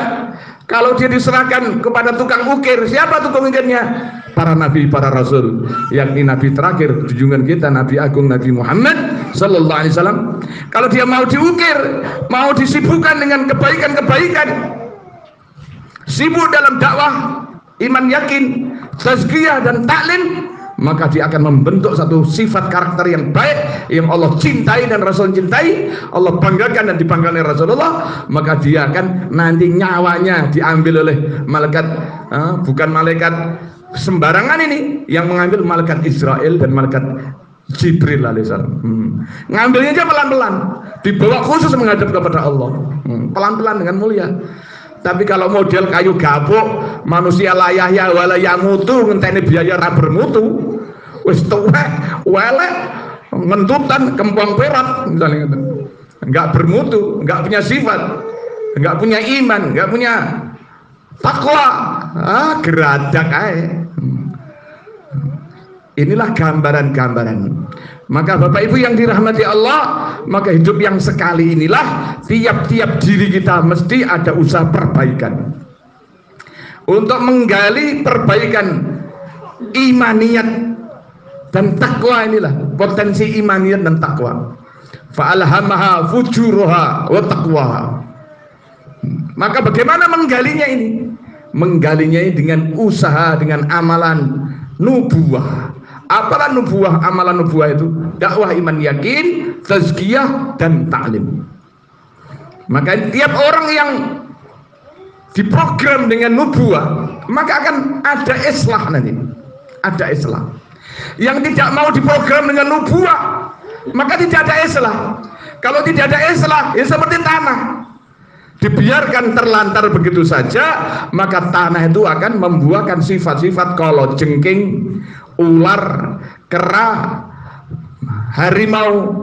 Kalau dia diserahkan kepada tukang ukir, siapa tukang ukirnya? Para nabi, para rasul, yakni nabi terakhir junjungan kita, Nabi Agung Nabi Muhammad sallallahu alaihi wasallam. Kalau dia mau diukir, mau disibukkan dengan kebaikan-kebaikan, sibuk dalam dakwah, iman, yakin, tazkiyah dan taklim, maka dia akan membentuk satu sifat karakter yang baik yang Allah cintai dan Rasul cintai, Allah banggakan dan dibanggakan oleh Rasulullah. Maka dia akan nanti nyawanya diambil oleh malaikat, bukan malaikat sembarangan ini, yang mengambil malaikat Israel dan malaikat Jibril alaihissalam. Ngambilnya aja pelan-pelan, dibawa khusus menghadap kepada Allah, pelan-pelan dengan mulia. Tapi kalau model kayu gapuk, manusia layah wala yamutu, ngenteni biaya ra bermutu, wis tuwek, welek, ngentutan, kempong perot, misalnya gitu. Enggak bermutu, enggak punya sifat, enggak punya iman, enggak punya takwa, geradak ae. Inilah gambaran-gambaran. Maka Bapak Ibu yang dirahmati Allah, maka hidup yang sekali inilah tiap-tiap diri kita mesti ada usaha perbaikan. Untuk menggali perbaikan imaniyat dan takwa, inilah potensi imaniyat dan takwa. Fa'alhamaha fujuruha wa taqwaha. Maka bagaimana menggalinya ini? Menggalinya ini dengan usaha, dengan amalan nubuwah. Apalah nubuwah? Amalan nubuwah itu dakwah, iman, yakin, tazkiyah dan taklim. Maka tiap orang yang diprogram dengan nubuwah, maka akan ada islah nanti. Ada islah. Yang tidak mau diprogram dengan nubuwah, maka tidak ada islah. Kalau tidak ada islah, ya seperti tanah. dibiarkan terlantar begitu saja, maka tanah itu akan membuahkan sifat-sifat kalau jengking, ular, kera, harimau,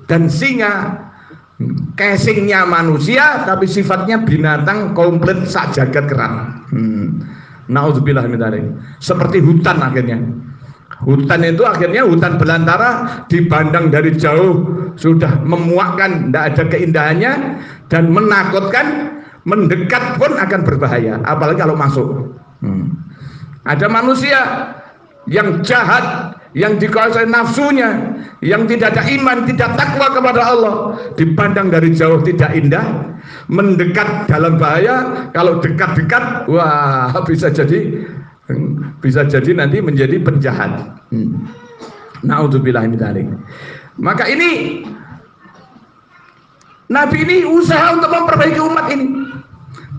dan singa. Casingnya manusia tapi sifatnya binatang komplit sak jagat keran. Naudzubillah min dzalik. Seperti hutan akhirnya. Hutan itu akhirnya hutan belantara dipandang dari jauh sudah memuakkan, tidak ada keindahannya dan menakutkan, mendekat pun akan berbahaya, apalagi kalau masuk. Ada manusia yang jahat, yang dikuasai nafsunya, yang tidak ada iman, tidak takwa kepada Allah, dipandang dari jauh tidak indah, mendekat dalam bahaya. Kalau dekat-dekat, wah bisa jadi nanti menjadi penjahat. Naudzubillah min dzalik. Maka ini Nabi ini usaha untuk memperbaiki umat ini,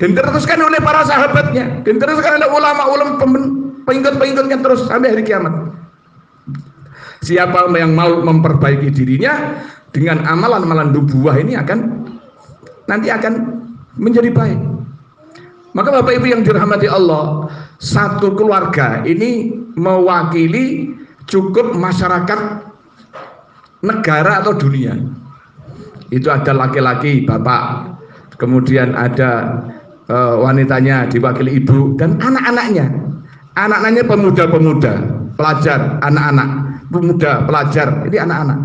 dan diteruskan oleh para sahabatnya, dan diteruskan oleh ulama-ulama pengikut-pengikutnya terus sampai hari kiamat. Siapa yang mau memperbaiki dirinya dengan amalan-amalan nubuwah ini nanti akan menjadi baik. Maka Bapak Ibu yang dirahmati Allah, satu keluarga ini mewakili cukup masyarakat, negara atau dunia. Itu ada laki-laki bapak, kemudian ada wanitanya diwakili ibu, dan anak-anaknya. Anak-anaknya pemuda-pemuda, pelajar, anak-anak, pemuda, pelajar, ini anak-anak.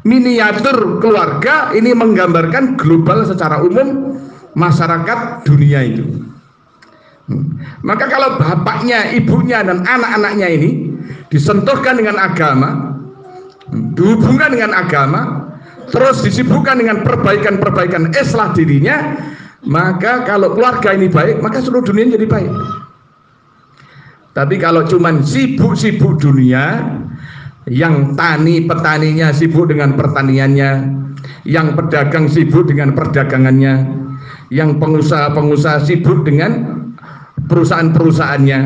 Miniatur keluarga ini menggambarkan global secara umum masyarakat dunia itu. Maka kalau bapaknya, ibunya, dan anak-anaknya ini disentuhkan dengan agama, dihubungkan dengan agama, terus disibukkan dengan perbaikan-perbaikan islah dirinya, maka kalau keluarga ini baik, maka seluruh dunia jadi baik. Tapi kalau cuman sibuk-sibuk dunia, yang petaninya sibuk dengan pertaniannya, yang pedagang sibuk dengan perdagangannya, yang pengusaha-pengusaha sibuk dengan perusahaan-perusahaannya,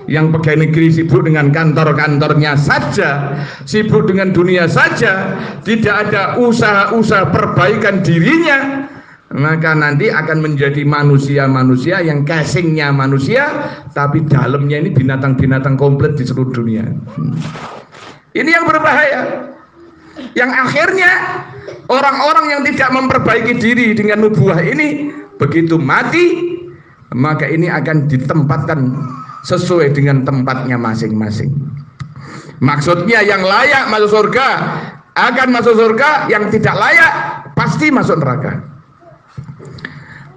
yang pegawai negeri sibuk dengan kantor-kantornya saja, sibuk dengan dunia saja, tidak ada usaha-usaha perbaikan dirinya, maka nanti akan menjadi manusia-manusia yang casingnya manusia, tapi dalamnya ini binatang-binatang komplit di seluruh dunia. Ini yang berbahaya, yang akhirnya orang-orang yang tidak memperbaiki diri dengan nubuwah ini, begitu mati, maka ini akan ditempatkan sesuai dengan tempatnya masing-masing. Maksudnya yang layak masuk surga akan masuk surga, yang tidak layak pasti masuk neraka.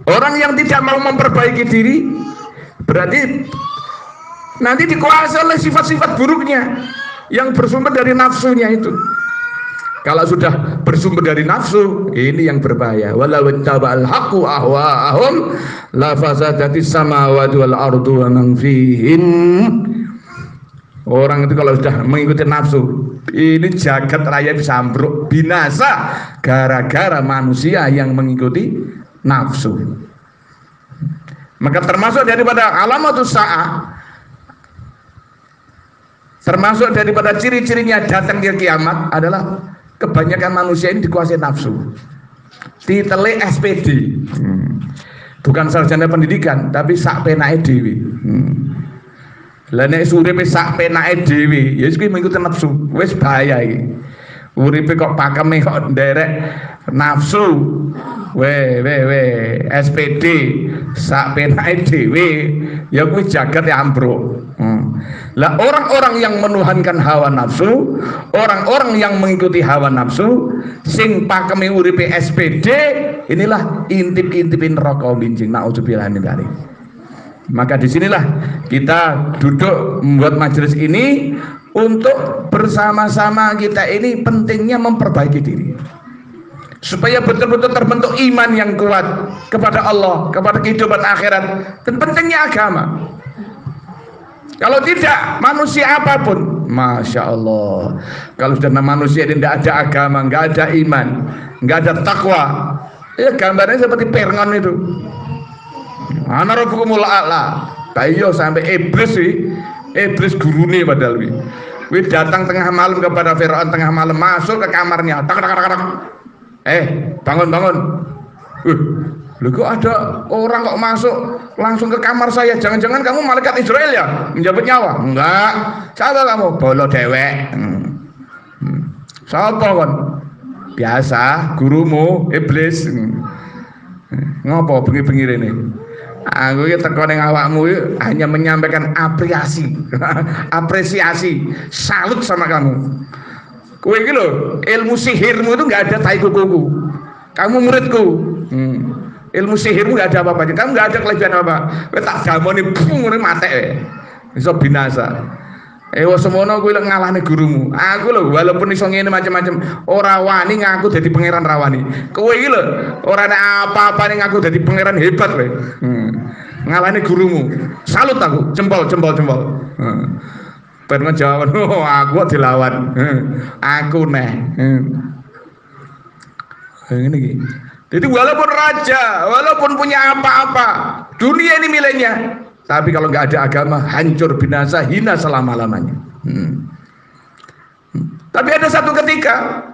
Orang yang tidak mau memperbaiki diri berarti nanti dikuasai oleh sifat-sifat buruknya yang bersumber dari nafsunya itu. Kalau sudah bersumber dari nafsu, ini yang berbahaya. Walau ittaba'al haqqu ahwa'ahum la fasadatis samawati wal ardu wa man fihin. Orang itu kalau sudah mengikuti nafsu, ini jagat raya bisa ambruk, binasa gara-gara manusia yang mengikuti nafsu. Maka termasuk daripada alamatus sa'ah, termasuk daripada ciri-cirinya datang ke kiamat adalah kebanyakan manusia ini dikuasai nafsu. Ditele SPD, bukan sarjana pendidikan, tapi sak penake dhewe. Lah nek uripe sak penake dhewe, ya iki mengikuti nafsu, wis bahaya iki. Uripe kok pakeme kok nderek nafsu. SPD sak penake dhewe, ya kuwi jagat ya ambruk. Lah orang-orang yang menuhankan hawa nafsu, orang-orang yang mengikuti hawa nafsu, sing pakeme uripe SPD, inilah intip-intipin neraka binjing. Nauzubillah min dzalik. Maka disinilah kita duduk membuat majelis ini untuk bersama-sama kita ini pentingnya memperbaiki diri, supaya betul-betul terbentuk iman yang kuat kepada Allah, kepada kehidupan akhirat, dan pentingnya agama. Kalau tidak, manusia apapun, Masya Allah, kalau sudah manusia ini tidak ada agama, nggak ada iman, nggak ada takwa, ya gambarnya seperti perangon itu. Ana rabbukumul a'la. Kayo sampai iblis sih, iblis gurune padahal wi datang tengah malam kepada Firaun, tengah malam masuk ke kamarnya, tak. Bangun. Loh kok ada orang kok masuk langsung ke kamar saya? Jangan-jangan kamu malaikat Israel ya? Menjemput nyawa? Enggak. Siapa kamu? Bolo dewek. Siapa kon? Biasa, gurumu iblis. Ngopo bengi-bengi rene? Aku iki teko ning awakmu hanya menyampaikan apresiasi, salut sama kamu. Kowe iki lho, ilmu sihirmu itu enggak ada tai kukuku. Kamu muridku. Ilmu sihirmu nggak ada apa-apanya, kamu nggak ada kelebihan apa. Kowe tak damoni ngene matek iso binasa. Semono kowe lek ngalahne gurumu. Aku lho walaupun iso ngene macam-macam, ora wani ngaku dadi pangeran rawani. Kowe iki lho ora nek apa-apane ngaku dadi pangeran hebat kowe. Ngalahne gurumu. Salut aku, jempol. Ben ngejawab, "Oh, aku dilawan." Aku neh. Ngene iki. Jadi walaupun raja, walaupun punya apa-apa, dunia ini miliknya. Tapi kalau nggak ada agama, hancur binasa, hina selama-lamanya. Tapi ada satu ketika,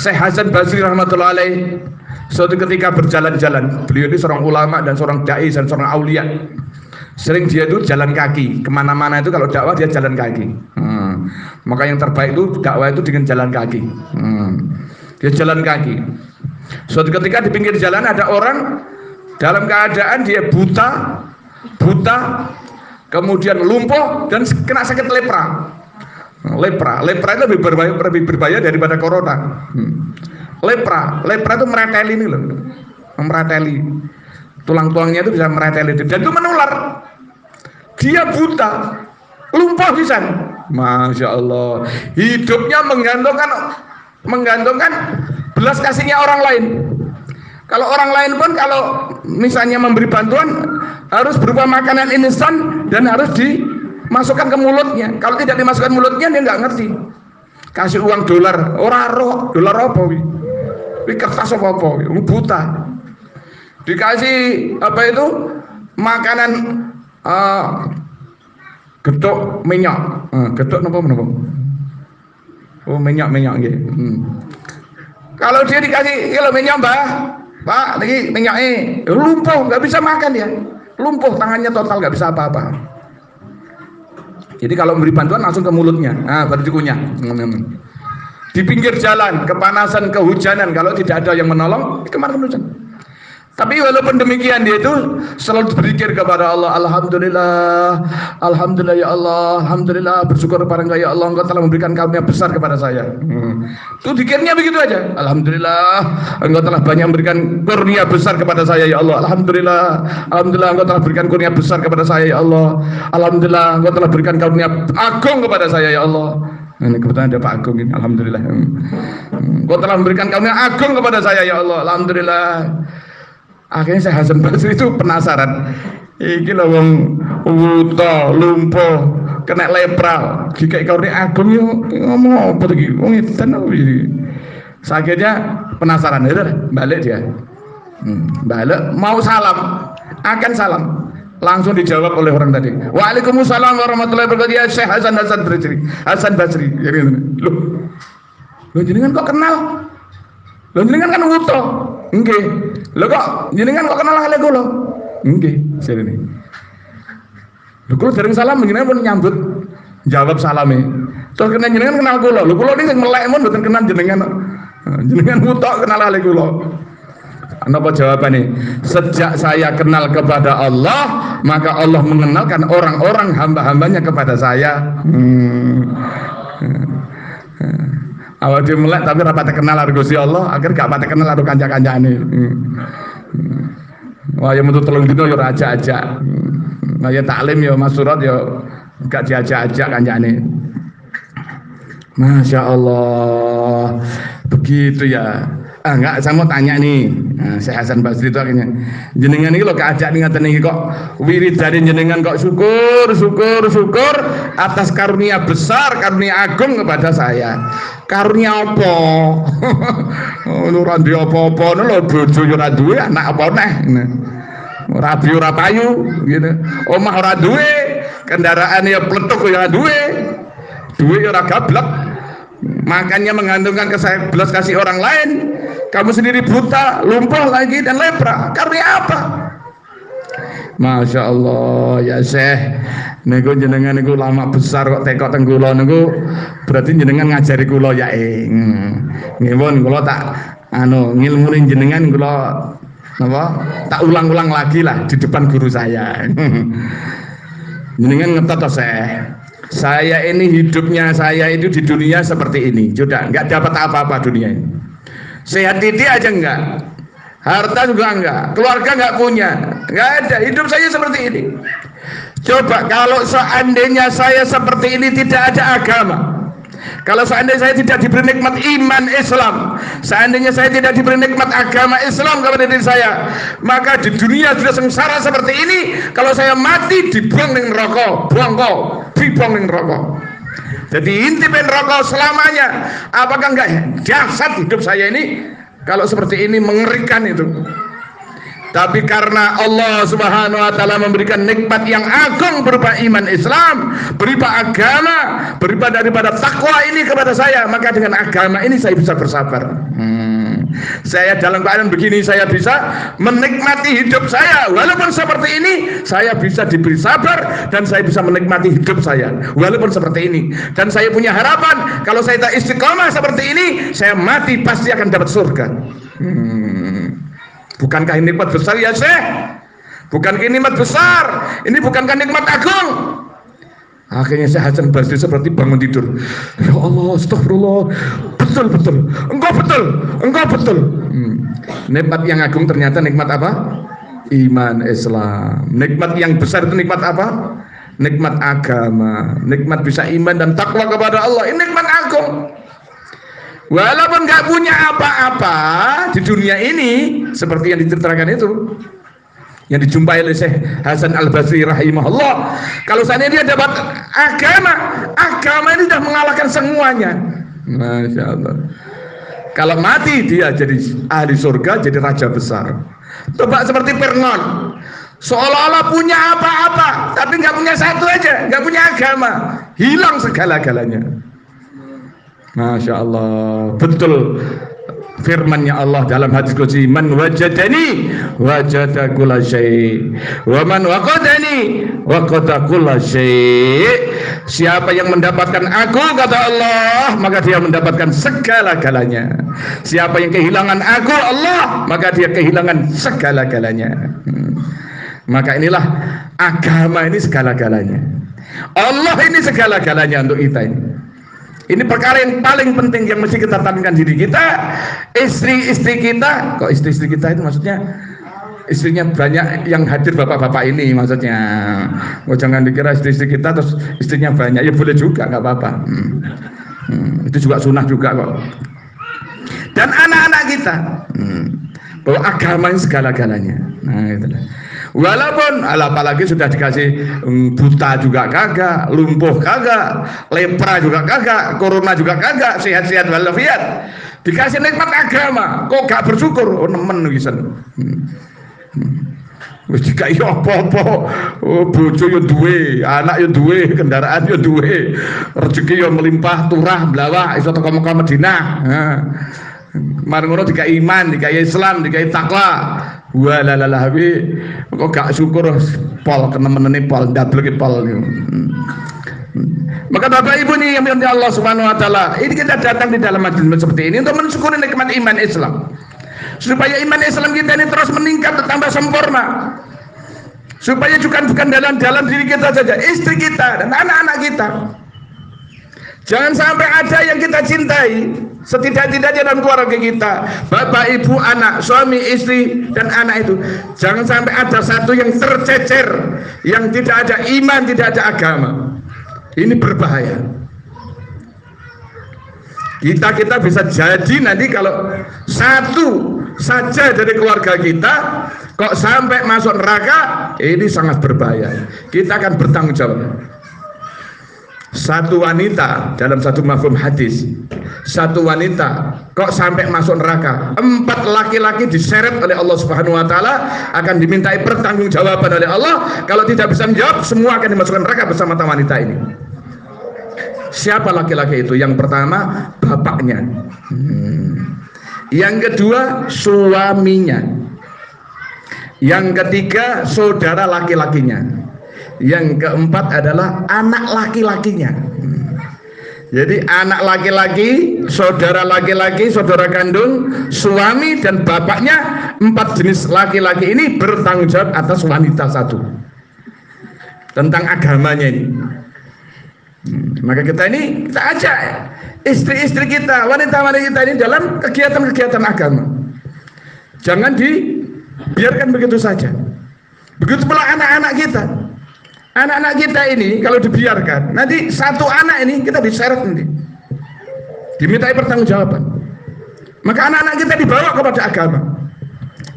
Syekh Hasan Basri rahmatullah alaih, suatu ketika berjalan-jalan. Beliau ini seorang ulama dan seorang dai dan seorang aulia. Sering dia itu jalan kaki, kemana-mana itu kalau dakwah dia jalan kaki. Maka yang terbaik itu dakwah itu dengan jalan kaki. Dia jalan kaki. Suatu ketika di pinggir jalan ada orang dalam keadaan dia buta, kemudian lumpuh dan kena sakit lepra. Lepra itu lebih berbahaya daripada corona. Lepra itu mereteli ini loh, mereteli. Tulang-tulangnya itu bisa mereteli dan itu menular. Dia buta, lumpuh bisa. Masya Allah, hidupnya menggantungkan belas kasihnya orang lain. Kalau orang lain pun kalau misalnya memberi bantuan harus berupa makanan instan dan harus dimasukkan ke mulutnya. Kalau tidak dimasukkan mulutnya dia nggak ngerti. Kasih uang dolar, orang roh dolar apa? Wi kertas apa? Buta. Dikasih apa itu makanan getuk minyak, getuk apa? Oh minyak gitu. Kalau dia dikasih kilo minyak Pak, lagi minyaknya lumpuh, nggak bisa makan dia, lumpuh tangannya total nggak bisa apa-apa. Jadi kalau memberi bantuan langsung ke mulutnya, baru dikunyah. Di pinggir jalan, kepanasan, kehujanan, kalau tidak ada yang menolong, kemana hujan. Tapi walaupun demikian dia itu selalu berzikir kepada Allah. Alhamdulillah, Alhamdulillah ya Allah, Alhamdulillah, bersyukur kepada Engkau ya Allah, Engkau telah memberikan karunia besar kepada saya. Itu zikirnya begitu aja. Alhamdulillah, Engkau telah banyak memberikan kurnia besar kepada saya ya Allah. Alhamdulillah, Alhamdulillah, Engkau telah berikan kurnia besar kepada saya ya Allah. Alhamdulillah, Engkau telah berikan karunia agung kepada saya ya Allah. Ini kebetulan ada Pak Agung ini. Alhamdulillah. Engkau telah memberikan karunia agung kepada saya ya Allah. Alhamdulillah. Akhirnya saya Hasan Basri itu penasaran. Iki lho wong wuta, lumpuh, kena lepra, dikai karunia agung yo ngomong apa iki? Wong edan iki. Akhirnya penasaran, balik dia. Balik mau salam, akan salam. Langsung dijawab oleh orang tadi. Waalaikumsalam warahmatullahi wabarakatuh. Ya Syekh Hasan Basri. Loh jenengan kok kenal? Loh jenengan kan wuta. Nggih. Lho kok jenengan kok kenal kali kula? Nggih, sirene. Lho kula dereng salam jenengan pun nyambut jawab salame. Terus kena jenengan kenal kula. Lho kula niki sing melek mun mboten kenal jenengan. Jenengan wutok kenal kali kula. Napa jawabane? Sejak saya kenal kepada Allah, maka Allah mengenalkan orang-orang hamba-hambanya kepada saya. Awal dia melek tapi rapati kenal karo Gusti Allah, akhir gak pati kenal karo kanca-kancane. Wah ya metu 3 dina ya ajak-ajak. Nah ya taklim ya Mas Surat ya gak diajak-ajak kancane. Masya Allah, begitu ya. Enggak, saya mau tanya nih. Nah, Syekh Hasan Basri itu akhirnya jenengan ini lo keajak nih ngatain ini kok wirid dari jenengan kok syukur atas karunia besar, karunia agung kepada saya. Karunia apa? Ora ndek apa-apa lho, bojo yo ora duwe, anak apa neh. Rabi ora payu gitu. Omah ora duwe, kendaraan ya pletuk yo ora duwe. Duwe yo ora gablek. Makanya menggantungkan ke saya belas kasih orang lain, kamu sendiri buta, lumpuh lagi dan lepra. Karena apa? Masya Allah ya Syekh, niku jenengan niku lama besar kok tekok teng kula niku, berarti jenengan ngajari kula ya nggih kula tak ngilmune jenengan kula napa tak ulang-ulang lagi lah di depan guru saya. Jenengan ngetot to saya ini hidupnya saya itu di dunia seperti ini, sudah nggak dapat apa-apa dunia ini. Sehat titik aja enggak, harta juga enggak, keluarga enggak punya, enggak ada. Hidup saya seperti ini. Coba kalau seandainya saya seperti ini tidak ada agama, kalau seandainya saya tidak diberi nikmat iman Islam, seandainya saya tidak diberi nikmat agama Islam kepada diri saya, maka di dunia sudah sengsara seperti ini. Kalau saya mati dibuang ning neraka, dibuang ning neraka. Jadi inti neraka selamanya. Apakah enggak jasad hidup saya ini kalau seperti ini? Mengerikan itu. Tapi karena Allah Subhanahu wa taala memberikan nikmat yang agung berupa iman Islam, berupa agama, berupa daripada takwa ini kepada saya, maka dengan agama ini saya bisa bersabar. Saya dalam keadaan begini saya bisa menikmati hidup saya, walaupun seperti ini saya bisa diberi sabar dan saya bisa menikmati hidup saya walaupun seperti ini. Dan saya punya harapan kalau saya tak istiqomah seperti ini, saya mati pasti akan dapat surga. Bukankah ini nikmat besar ya Syekh? Bukankah ini nikmat besar? Ini bukankah nikmat agung? Akhirnya Syekh Hasan Basri seperti bangun tidur. Ya Allah, astagfirullah. Betul. Engkau betul. Nikmat yang agung ternyata nikmat apa? Iman Islam. Nikmat yang besar itu nikmat apa? Nikmat agama. Nikmat bisa iman dan takwa kepada Allah. Ini nikmat agung. Walaupun nggak punya apa-apa di dunia ini, seperti yang diceritakan itu, yang dijumpai oleh Syekh Hasan Al-Basri rahimahullah. Kalau seandainya dia dapat agama ini sudah mengalahkan semuanya. Masya Allah. Kalau mati dia jadi ahli surga, jadi raja besar. Coba seperti Fir'aun, seolah-olah punya apa-apa, tapi nggak punya satu aja, nggak punya agama, hilang segala-galanya. Masya Allah, betul firman-Nya Allah dalam hadis qudsi, man wajadani wajada kulla syai' wa man waqadani waqada kulla syai'. Siapa yang mendapatkan aku, kata Allah, maka dia mendapatkan segala-galanya. Siapa yang kehilangan aku, Allah, maka dia kehilangan segala-galanya. Maka inilah agama ini segala-galanya. Allah ini segala-galanya untuk kita ini. Ini perkara yang paling penting yang mesti kita tanamkan diri kita. Istri-istri kita, kok istri-istri kita itu maksudnya istrinya banyak yang hadir bapak-bapak ini maksudnya. Oh, jangan dikira istri-istri kita terus istrinya banyak, ya boleh juga, nggak apa-apa. Itu juga sunnah juga kok. Dan anak-anak kita, bahwa agama ini segala-galanya. Nah, itulah. Walaupun apalagi sudah dikasih buta juga kagak, lumpuh kagak, lepra juga kagak, corona juga kagak, sehat-sehat walafiat, dikasih nikmat agama, kok gak bersyukur? Oh nemen wisan. Wis dikai apa-apa, bojo yo duwe, anak yo duwe, kendaraan yo duwe, rezeki yo melimpah turah blawah, iso teko Mekah Madinah. Mari ngono dikai iman, dikai Islam, dikai takwa. Walalahabi kok gak syukur pol kenemenene pol ndableke pol. Maka Bapak Ibu nih yang dirahmati Allah Subhanahu wa taala, ini kita datang di dalam majelis seperti ini untuk mensyukuri nikmat iman Islam. Supaya iman Islam kita ini terus meningkat, bertambah sempurna. Supaya bukan dalam diri kita saja, istri kita dan anak-anak kita. Jangan sampai ada yang kita cintai, setidak-tidaknya dalam keluarga kita, bapak, ibu, anak, suami, istri, dan anak itu, jangan sampai ada satu yang tercecer, yang tidak ada iman, tidak ada agama. Ini berbahaya. Kita bisa jadi nanti kalau satu saja dari keluarga kita kok sampai masuk neraka, ini sangat berbahaya. Kita akan bertanggung jawab. Satu wanita dalam satu mafhum hadis, satu wanita kok sampai masuk neraka, 4 laki-laki diseret oleh Allah Subhanahu wa taala, akan dimintai pertanggungjawaban oleh Allah. Kalau tidak bisa menjawab, semua akan dimasukkan neraka bersama wanita ini. Siapa laki-laki itu? Yang pertama, bapaknya. Yang kedua suaminya. Yang ketiga saudara laki-lakinya. Yang keempat adalah anak laki-lakinya. Jadi anak laki-laki, saudara laki-laki, saudara kandung, suami dan bapaknya, 4 jenis laki-laki ini bertanggung jawab atas wanita satu. Tentang agamanya ini. Maka kita ajak istri-istri kita, wanita-wanita kita ini dalam kegiatan-kegiatan agama. Jangan dibiarkan begitu saja. Begitu pula anak-anak kita. Anak-anak kita ini kalau dibiarkan, nanti satu anak ini kita diseret nanti, dimintai pertanggungjawaban. Maka anak-anak kita dibawa kepada agama.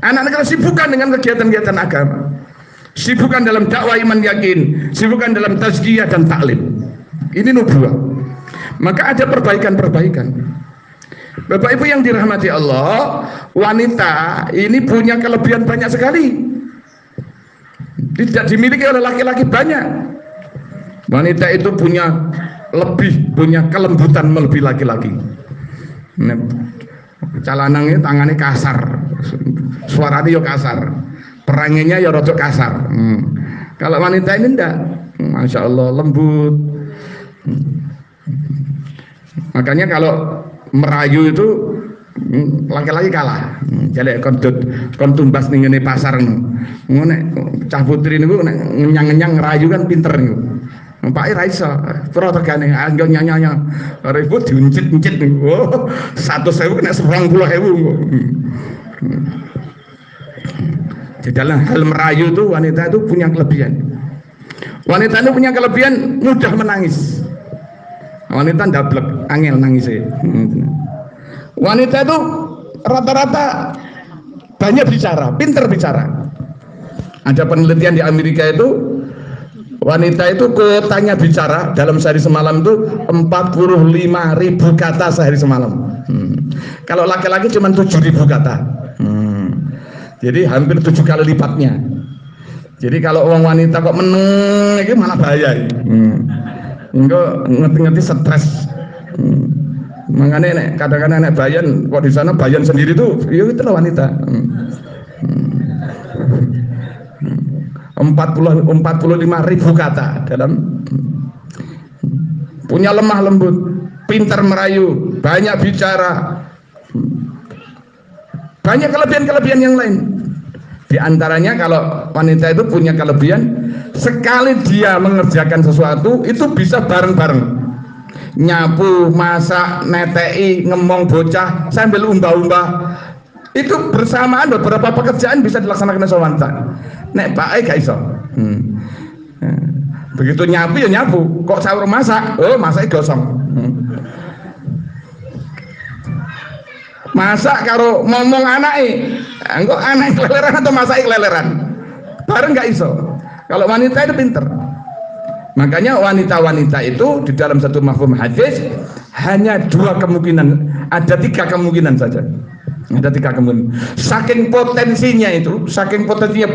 Anak-anak kita sibukkan dengan kegiatan-kegiatan agama, sibukkan dalam dakwah iman yakin, sibukkan dalam tazkiyah dan taklim. Ini nubuah. Maka ada perbaikan-perbaikan. Bapak Ibu yang dirahmati Allah, wanita ini punya kelebihan banyak sekali. Tidak dimiliki oleh laki-laki banyak. Wanita itu punya kelembutan melebihi laki-laki. Calanangnya tangannya kasar, suaranya ya kasar, peranginya ya rodok kasar. Kalau wanita ini enggak, masya Allah lembut. Makanya kalau merayu itu laki-laki kalah. Jadi kon tumbas ning ngene pasar ngono. Cah putri niku nek ngenyang-ngenyang ngerayu kan pinter niku. Pake ra iso, pro tegane anggo nyanya. Ribut diuncit-uncit niku. Oh, 100.000 nek 10.000 niku. Di dalam hal merayu itu wanita itu punya kelebihan. Wanita itu punya kelebihan mudah menangis. Wanita ndablek, angel nangisnya. Wanita itu rata-rata banyak bicara, pinter bicara. Ada penelitian di Amerika itu, wanita itu kuotanya bicara dalam sehari semalam itu 45.000 kata sehari semalam. Kalau laki-laki cuma 7.000 kata. Jadi hampir 7 kali lipatnya. Jadi kalau orang wanita kok meneng itu malah bahaya. Enggak ngerti-ngerti stres. Makanya kadang-kadang nek bayan kok di sana bayan sendiri tuh, ya itulah wanita. 45.000 kata dalam, punya lemah lembut, pintar merayu, banyak bicara, banyak kelebihan-kelebihan yang lain. Di antaranya kalau wanita itu punya kelebihan, sekali dia mengerjakan sesuatu itu bisa bareng-bareng. Nyapu, masak, netei, ngemong bocah sambil umbah-umbah, itu bersamaan beberapa pekerjaan bisa dilaksanakan oleh wanita. Nek bae gak iso. Begitu nyapu ya nyapu, kok sahur masak, oh masaknya gosong. Masak karo ngomong anake, engko anak keleleran atau masak keleleran, bareng gak iso. Kalau wanita itu pinter. Makanya wanita-wanita itu di dalam satu mafhum hadis hanya 2 kemungkinan, ada 3 kemungkinan saja. Ada 3 kemungkinan. Saking potensinya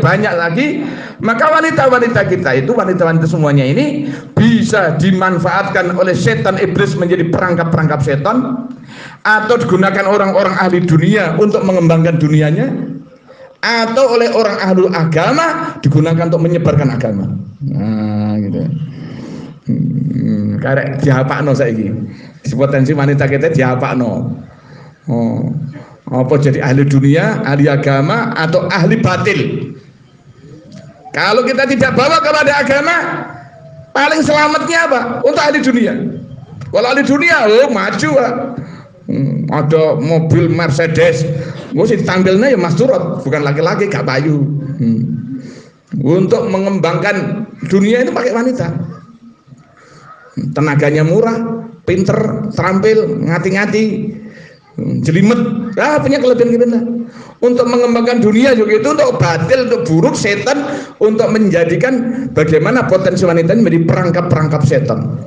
banyak lagi, maka wanita-wanita kita itu, wanita-wanita semuanya ini bisa dimanfaatkan oleh setan iblis menjadi perangkap-perangkap setan, atau digunakan orang-orang ahli dunia untuk mengembangkan dunianya, atau oleh orang ahli agama digunakan untuk menyebarkan agama. Nah, gitu. Karek dihapakno saiki. Potensi wanita kita dihapakno. Oh. Apa jadi ahli dunia, ahli agama, atau ahli batil? Kalau kita tidak bawa kepada agama, paling selamatnya apa? Untuk ahli dunia. Kalau ahli dunia, oh maju lah. Ada mobil Mercedes, mesti tampilnya ya Mas Turut, bukan laki-laki gak payu. Untuk mengembangkan dunia itu pakai wanita. Tenaganya murah, pinter, terampil, ngati-ngati, jelimet, punya kelebihan-kelebihan. Untuk mengembangkan dunia juga itu untuk batil, untuk buruk, setan, untuk menjadikan bagaimana potensi wanita ini menjadi perangkap-perangkap setan.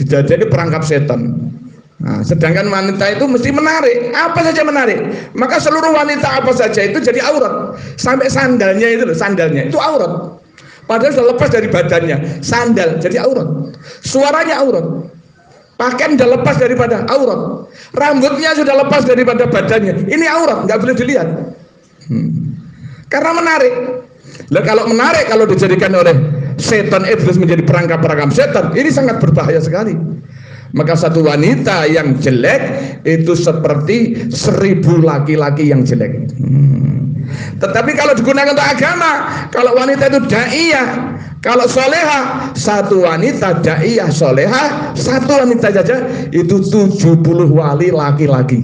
Jadi perangkap setan. Nah, sedangkan wanita itu mesti menarik, apa saja menarik. Maka seluruh wanita apa saja itu jadi aurat. Sampai sandalnya itu aurat. Padahal sudah lepas dari badannya, sandal jadi aurat. Suaranya aurat. Pakaian sudah lepas daripada aurat, rambutnya sudah lepas daripada badannya, ini aurat, nggak boleh dilihat. Karena menarik. Lah kalau menarik, kalau dijadikan oleh setan iblis menjadi perangkap-perangkap setan, ini sangat berbahaya sekali. Maka satu wanita yang jelek itu seperti 1000 laki-laki yang jelek. Tetapi kalau digunakan untuk agama, kalau wanita itu daiyah, kalau soleha, satu wanita daiyah soleha, satu wanita saja itu 70 wali laki-laki.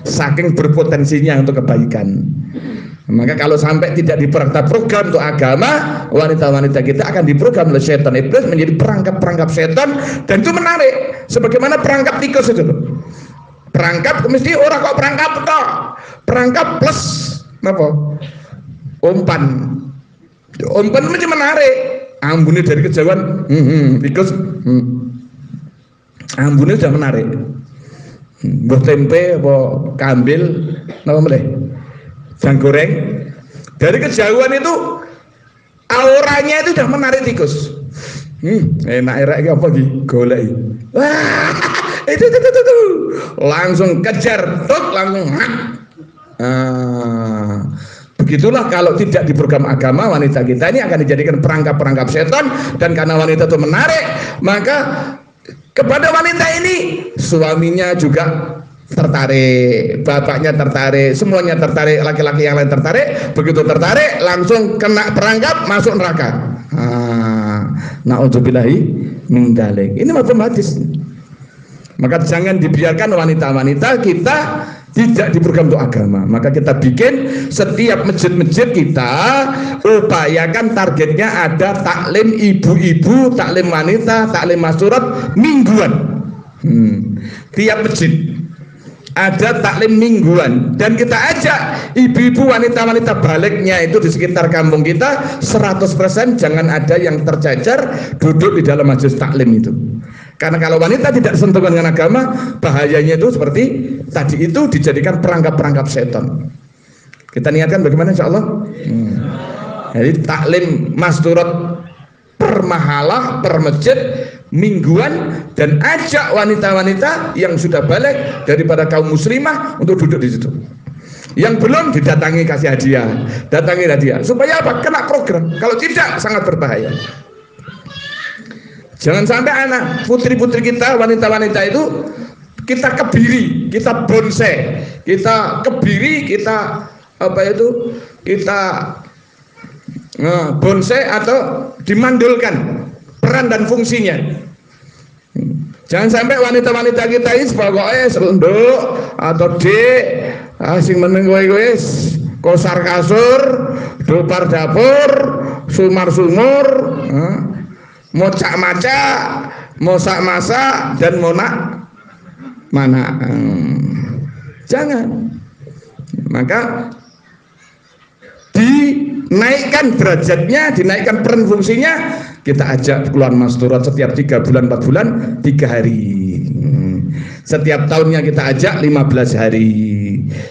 Saking berpotensinya untuk kebaikan. Maka kalau sampai tidak diprogram untuk agama, wanita-wanita kita akan diprogram oleh setan iblis menjadi perangkap-perangkap setan, dan itu menarik. Sebagaimana perangkap tikus itu. Perangkap mesti orang kok perangkap toh. Perangkap plus apa? Umpan. Umpan mesti menarik. Ambune dari kejauhan, tikus. Ambune sudah menarik. Buat tempe apa kambil napa meleh? Jang goreng dari kejauhan itu auranya itu sudah menarik tikus. Enak erak apa lagi golek. Wah, itu langsung kejar, langsung. Begitulah kalau tidak di program agama, wanita kita ini akan dijadikan perangkap-perangkap setan, dan karena wanita itu menarik, maka kepada wanita ini suaminya juga tertarik, bapaknya tertarik, semuanya tertarik, laki-laki yang lain tertarik. Begitu tertarik langsung kena perangkap, masuk neraka. Na'udzubillahi min dzalik. Ini mafhum hadis. Maka jangan dibiarkan wanita-wanita kita tidak diprogram untuk agama. Maka kita bikin setiap masjid-masjid kita upayakan targetnya ada taklim ibu-ibu, taklim wanita, taklim masyurat mingguan. Tiap masjid ada taklim mingguan, dan kita ajak ibu-ibu, wanita-wanita baliknya itu di sekitar kampung kita 100% jangan ada yang tercecer duduk di dalam majelis taklim itu. Karena kalau wanita tidak disentuh dengan agama, bahayanya itu seperti tadi itu dijadikan perangkap-perangkap setan. Kita niatkan bagaimana insya Allah. Jadi taklim masturat per mahalah, per masjid mingguan, dan ajak wanita-wanita yang sudah balik daripada kaum muslimah untuk duduk di situ. Yang belum didatangi kasih hadiah, datangi hadiah supaya apa? Kena program. Kalau tidak sangat berbahaya. Jangan sampai anak putri-putri kita, wanita-wanita itu kita kebiri, kita bonsai, kita kebiri, kita apa itu? Kita bonsai atau dimandulkan peran dan fungsinya. Jangan sampai wanita-wanita kita ini pokoknya selunduk atau dek asing meneng kowe kosar kasur, dopar dapur, sumar-sumur, mocak macak, mosak masak, dan monak mana. Jangan. Maka dinaikkan derajatnya, dinaikkan peran fungsinya. Kita ajak keluar masturat setiap 3 bulan, 4 bulan, 3 hari. Setiap tahunnya kita ajak 15 hari.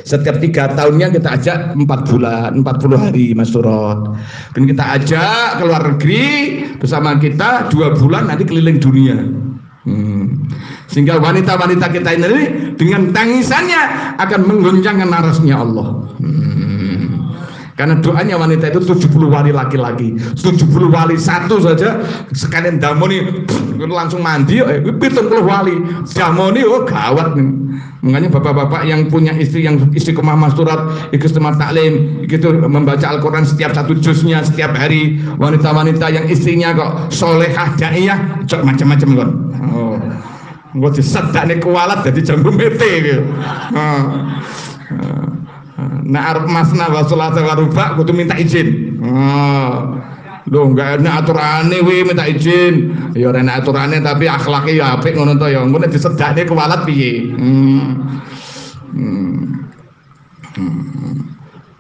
Setiap 3 tahunnya kita ajak 4 bulan, 40 hari masturat. Dan kita ajak ke luar negeri bersama kita 2 bulan, nanti keliling dunia. Sehingga wanita-wanita kita ini dengan tangisannya akan menggoncangkan narasnya Allah. Karena doanya wanita itu 70 wali laki-laki, 70 wali satu saja sekalian damoni langsung mandi, 70 wali damoni, oh gawat nih. Makanya bapak-bapak yang punya istri yang istiqomah masturat, istiqomah taklim, gitu membaca Al-Quran setiap 1 juznya setiap hari. Wanita-wanita yang istrinya kok solehah daiyah, cok macam-macam kan. Oh, gue disedak nih kualat jadi jambu mete gitu. Nah arep masna wa sholata wa ruba kudu minta izin. Lho enggak enak aturane kuwi minta izin. Ya ora enak aturane tapi akhlake ya apik ngono to ya. Engko nek disedakne kualat piye?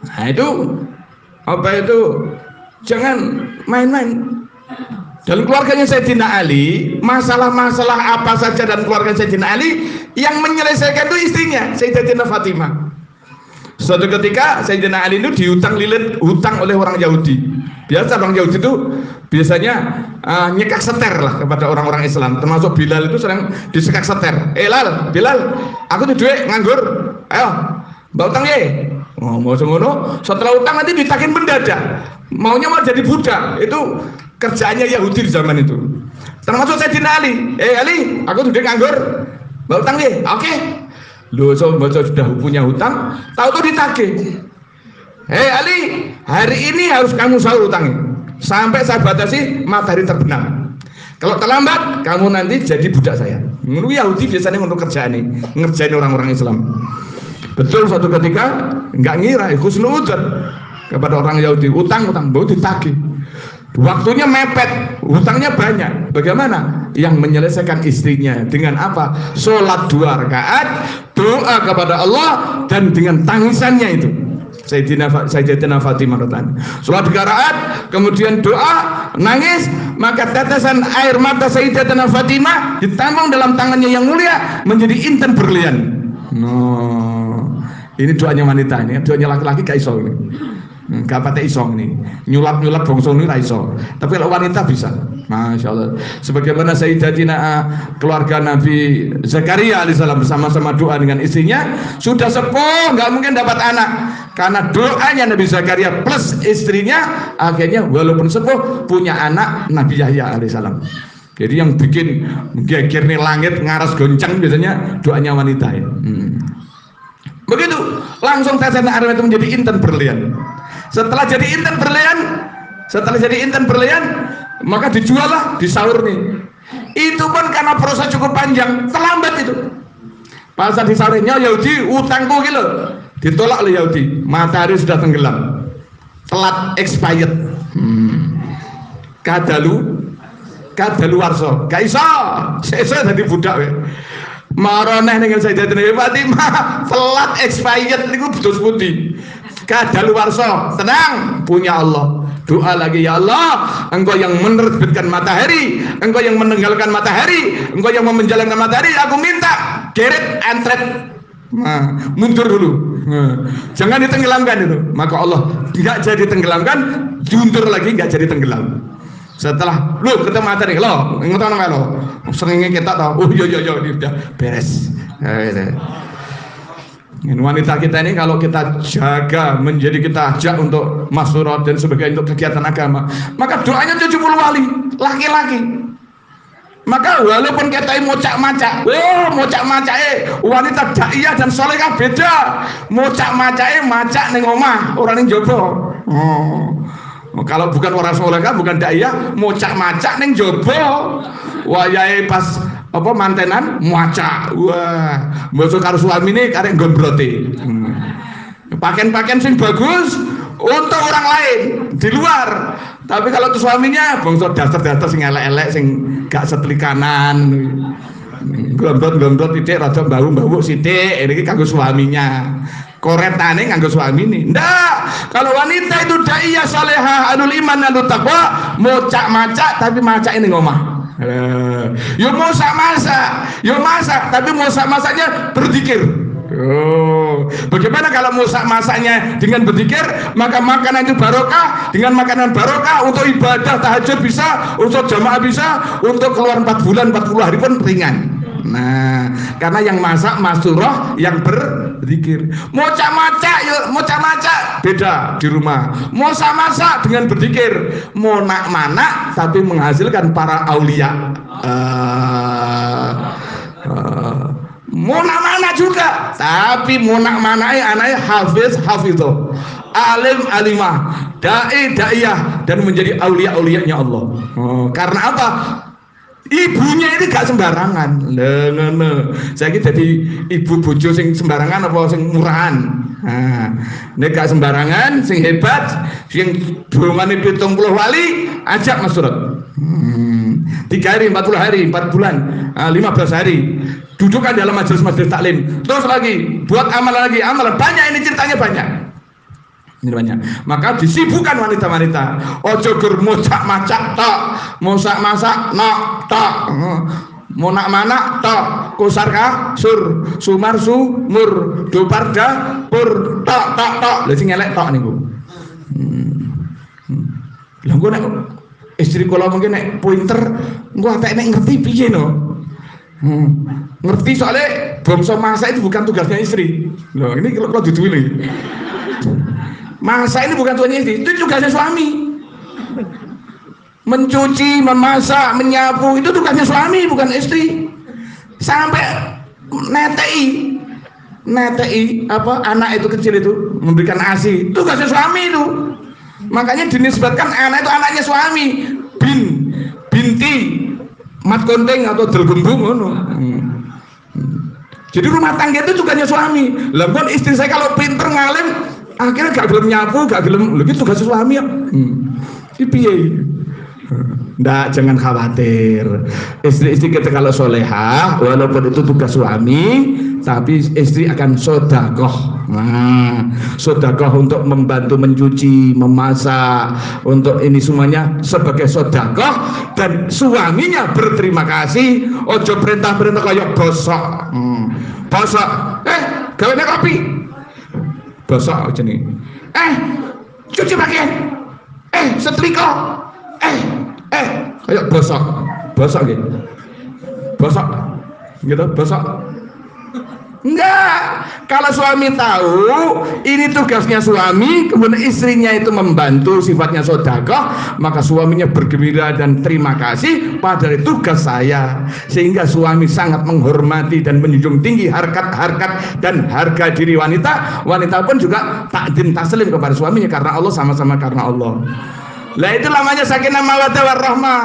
Nah itu apa itu? Jangan main-main. Dalam keluarganya Sayyidina Ali, masalah-masalah apa saja dalam keluarga Sayyidina Ali yang menyelesaikan itu istrinya Sayyidatina Fatimah. Suatu ketika Sayyidina Ali itu dihutang lilit hutang oleh orang Yahudi. Biasa orang Yahudi itu biasanya nyekak seter lah kepada orang-orang Islam, termasuk Bilal itu sering disekak seter. Bilal, aku tuh duit nganggur, ayo mbak utang ye. Mau ngono, setelah utang nanti ditakin mendadak, maunya mau jadi budak. Itu kerjaannya Yahudi di zaman itu. Termasuk Sayyidina Ali. Ali, aku tuh duit nganggur, mbak utang ye. Oke. Loh, sudah punya hutang, tahu tuh ditagih. Ali, hari ini harus kamu sahur utangnya sampai saya batasi matahari terbenam. Kalau terlambat, kamu nanti jadi budak saya. Menurut Yahudi biasanya untuk kerjaan ini, ngerjain orang-orang Islam. Betul, suatu ketika nggak ngira, husnudzon kepada orang Yahudi, utang baru ditagih. Waktunya mepet, hutangnya banyak. Bagaimana? Yang menyelesaikan istrinya dengan apa? Sholat 2 rakaat, doa kepada Allah, dan dengan tangisannya itu Sayyidatina Fatimah radhiyallahu anha. Sholat 3 rakaat, kemudian doa, nangis, maka tetesan air mata Sayyidatina Fatimah ditampung dalam tangannya yang mulia menjadi intan berlian. Ini doanya wanita, ini doanya laki-laki gak iso ini. Gak pate iso nih, nyulap bongso ini iso. Tapi kalau wanita bisa, masya Allah. Sebagaimana Sayyidatina keluarga Nabi Zakaria alaihissalam bersama-sama doa dengan istrinya, sudah sepuh, nggak mungkin dapat anak. Karena doanya Nabi Zakaria plus istrinya, akhirnya walaupun sepuh punya anak Nabi Yahya alaihissalam. Jadi yang bikin geger nih langit ngaras goncang biasanya doanya wanita ya. Begitu langsung Sayyidatina Arwah itu menjadi intan berlian. Setelah jadi intan berlian, maka dijual di sahur nih. Itu pun karena proses cukup panjang, terlambat itu. Pas di sahurnya Yahudi utangku gitu, ditolak oleh Yahudi. Matahari sudah tenggelam, telat expired. Kadalu warso, gak iso, saya jadi budak. Maroneh dengan Sayyidatina Fatimah, telat expired niku betul putih. Kadalu warso, tenang, punya Allah. Doa lagi, ya Allah, engkau yang menerbitkan matahari, engkau yang menenggelamkan matahari, engkau yang memenjalankan matahari, aku minta geret antret, mundur dulu, jangan ditenggelamkan itu. Maka Allah nggak jadi tenggelamkan, juntur lagi nggak jadi tenggelam. Setelah lu ketemu matahari, lo ngerti nggak lo? Seringnya kita tahu, oh iya udah beres. Wanita kita ini kalau kita jaga, menjadi kita ajak untuk masyurah dan sebagainya untuk kegiatan agama, maka doanya 70 wali laki-laki. Maka walaupun kita mocak-macak, wanita daiyah dan solehah beda. Mocak-macake macak ning omah, ora ning jaba. Kalau bukan orang solehah, bukan daiyah, mocak-macak ning jaba. Wayahe pas apa mantenan maca, wah mbok karo suamine karek nggon brote. Pakaian sing bagus untuk orang lain di luar, tapi kalau tuh suaminya bangsa dasar sing elek-elek sing gak setelikanan, gombrot titik rada bau sithik, iki kanggo suaminya. Koretane nganggo suamine. Ndak, kalau wanita itu daiyah salehah anul iman anul taqwa, mocak-macak tapi macake ning omah. Yo masak, tapi masaknya berzikir. Bagaimana kalau masaknya dengan berzikir, maka makanan itu barokah. Dengan makanan barokah untuk ibadah tahajud bisa, untuk jamaah bisa, untuk keluar 4 bulan 40 hari pun ringan. Nah, karena yang masak masyurah, yang berzikir. Mocak-macak beda di rumah. Masak dengan berzikir. Monak-manak tapi menghasilkan para aulia. Monak-manak juga, tapi monak-manaknya anaknya hafizah, alim alimah, daiyah dan menjadi aulia-aulianya Allah. Karena apa? Ibunya ini gak sembarangan. Saya kira jadi ibu bojo sing sembarangan apa sing murahan. Nek gak sembarangan, sing hebat, sing dongane 70 wali, ajak masyurah. 3 hari, 40 hari, 4 bulan, 15 hari. Dudukkan dalam majelis taklim. Terus lagi, buat amalan banyak, ini ceritanya banyak. Ini banyak. Maka disibukkan wanita-wanita. Ojo gur mocak-macak tok, masak-masak nok tok, monak-manak tok, kusar kasur, sumar sumur, duparda pur tok. Lha sing elek tok niku. Lha engko nek Istri kula mungkin nek pointer engko atek nek ngerti piye no. Ngerti soalnya bangsa masak itu bukan tugasnya istri. Loh, ini kalau ditulis. Masak ini bukan tugasnya istri, itu tugasnya suami. Mencuci, memasak, menyapu itu tugasnya suami bukan istri. Sampai netei apa anak itu kecil itu memberikan ASI, tugasnya suami itu. Makanya dinisbatkan anak itu anaknya suami. Binti mat konteng atau delgembung ngono. Jadi rumah tangga itu tugasnya suami. Lah kon istri saya kalau pinter ngalim akhirnya gak gelem nyapu, gak gelem lho itu tugas suami ya. Iki piye? Nggak, jangan khawatir. Istri-istri kita kalau solehah, walaupun itu tugas suami, tapi istri akan sodakoh. Nah, sodakoh untuk membantu mencuci, memasak, untuk ini semuanya sebagai sodakoh, dan suaminya berterima kasih. Ojo perintah-perintah kayak bosok, bosok. Gawene kopi, bosok aja nih. Cuci pakaian. Setrika. Kayak bosok gitu, bosok. Enggak, kalau suami tahu ini tugasnya suami, kemudian istrinya itu membantu sifatnya sodakoh, maka suaminya bergembira dan terima kasih, padahal tugas saya, sehingga suami sangat menghormati dan menjunjung tinggi harkat-harkat dan harga diri wanita. Wanita pun juga takdim taslim kepada suaminya karena Allah, sama-sama karena Allah. Lah itu namanya sakinah mawaddah warahmah.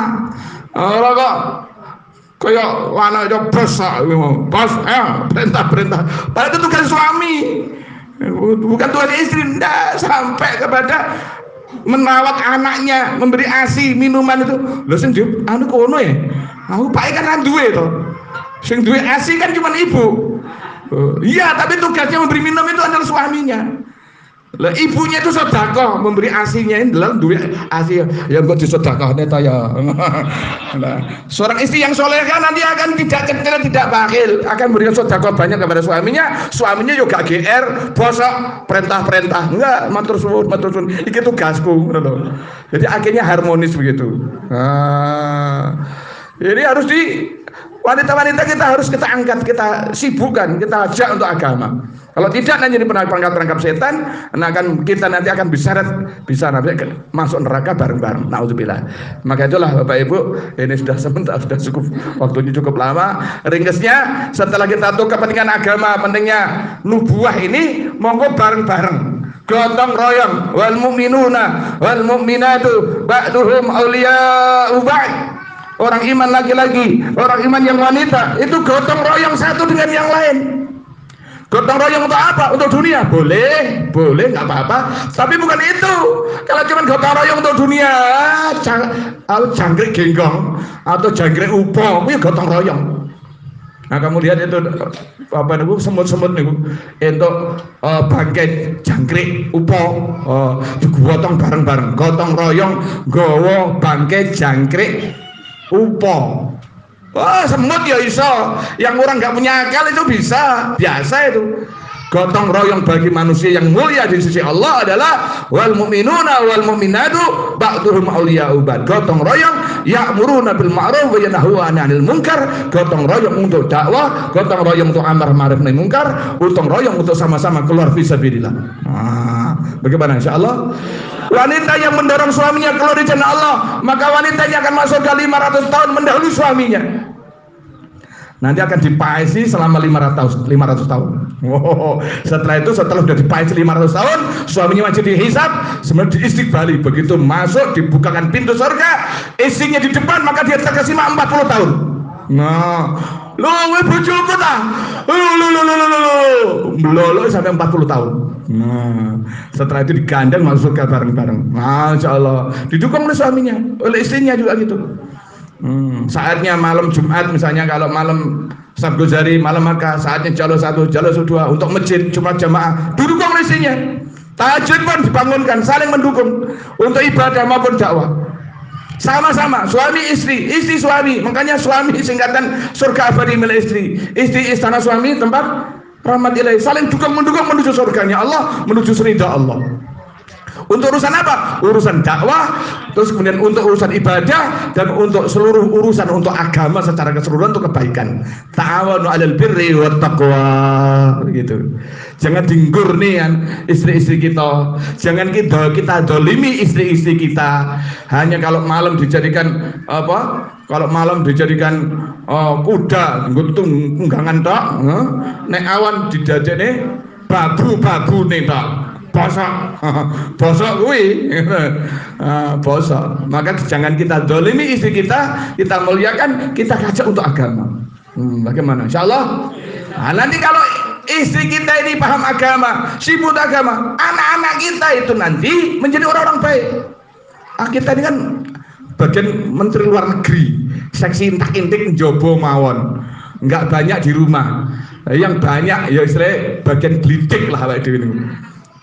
Ora kok kaya anak itu bos, perintah. Padahal itu tugas suami, bukan tugas istri. Ndak sampai kepada merawat anaknya, memberi ASI, minuman itu. Lho sing anu kono ya. Aku pakai kan duwe to. Sing duwe ASI kan cuma ibu. Iya, tapi tugasnya memberi minum itu adalah suaminya. Lah ibunya itu sedekah memberi asinya ini dalam duit asi yang kok disedekahne ta ya. Nah, seorang istri yang solehah nanti akan tidak bakhil, akan memberikan sedekah banyak kepada suaminya. Suaminya juga GR, bosok, perintah-perintah. Enggak, matur suwun. Iki tugasku ngono lho. Jadi akhirnya harmonis begitu. Jadi harus wanita-wanita kita harus kita angkat, kita sibukkan, kita ajak untuk agama. Kalau tidak nanti jadi perangkap setan, kita nanti akan bisa masuk neraka bareng-bareng. Nauzubillah. Maka itulah Bapak Ibu, ini sudah sebentar, sudah cukup, waktunya cukup lama. Ringkasnya, setelah kita tahu kepentingan agama, pentingnya nubuah ini, monggo bareng-bareng. Gotong royong, wal mu'minuna wal mu'minatu ba'duhum awliya'u ba'd. Orang iman laki-laki, orang iman yang wanita itu gotong royong satu dengan yang lain. Gotong royong untuk apa? Untuk dunia? Boleh, nggak apa-apa. Tapi bukan itu. Kalau cuma gotong royong untuk dunia, jangkrik genggong atau jangkrik upo, itu gotong royong. Nah kamu lihat itu apa nih? Semut-semut nih, untuk bangkit jangkrik upo, digotong bareng-bareng. Gotong royong, gowo bangkit jangkrik upo. Wah, semut ya iso. Yang orang nggak punya akal itu bisa, biasa itu. Gotong royong bagi manusia yang mulia di sisi Allah adalah wal mu'minuna wal mu'minatu ba'duhum awliya'u ba'd. Gotong royong ya'muruna bil ma'ruf wa yanhauna 'anil munkar. Gotong royong untuk dakwah, gotong royong untuk amar ma'ruf nahi munkar, gotong royong untuk sama-sama keluar fisabilillah. Bagaimana insyaallah? Wanita yang mendorong suaminya keluar di jalan Allah, maka wanitanya akan masuk ke 500 tahun mendahului suaminya. Nanti akan dipaisi selama 500 tahun. Setelah itu, setelah sudah dipaisi 500 tahun, suaminya masih dihisab, sebenarnya diistiqbali. Begitu masuk, dibukakan pintu surga, istrinya di depan, maka dia terkesima 40 tahun. Nah, lo bojoku ta? Melolo sampai 40 tahun. Nah, setelah itu digandeng masuk surga bareng-bareng. Masya Allah, didukung oleh suaminya, oleh istrinya juga gitu. Saatnya malam Jumat misalnya, kalau malam Sabtu Jari, malam maka saatnya jalo 1, jalo 2 untuk masjid Jumat jamaah, didukung oleh istrinya. Tahajud pun dibangunkan, saling mendukung untuk ibadah maupun dakwah. Sama-sama, suami istri, istri suami. Makanya suami singkatan surga abadi milik istri, istri istana suami tempat rahmat ilahi. Saling dukung mendukung menuju surganya Allah, menuju ridha Allah. Untuk urusan apa? Urusan dakwah, terus kemudian untuk urusan ibadah, dan untuk seluruh urusan untuk agama secara keseluruhan, untuk kebaikan. Ta'awanu 'alal birri wat taqwa, gitu. Jangan dinggurnian istri-istri kita. Jangan kita dolimi istri-istri kita. Hanya kalau malam dijadikan apa? Kalau malam dijadikan kuda, nggutung unggangan tok, nek awan didadekne babu-babu nih tok. Bosok kuwi bosok. Maka jangan kita dolimi istri kita, kita muliakan, kita ajak untuk agama. Bagaimana? Insyaallah. Nah, nanti kalau istri kita ini paham agama, sibuk agama, anak-anak kita itu nanti menjadi orang-orang baik. Kita ini kan bagian menteri luar negeri, seksi intak-intik njobo mawon, nggak banyak di rumah. Yang banyak ya istilahnya bagian glidik lah kayak gini.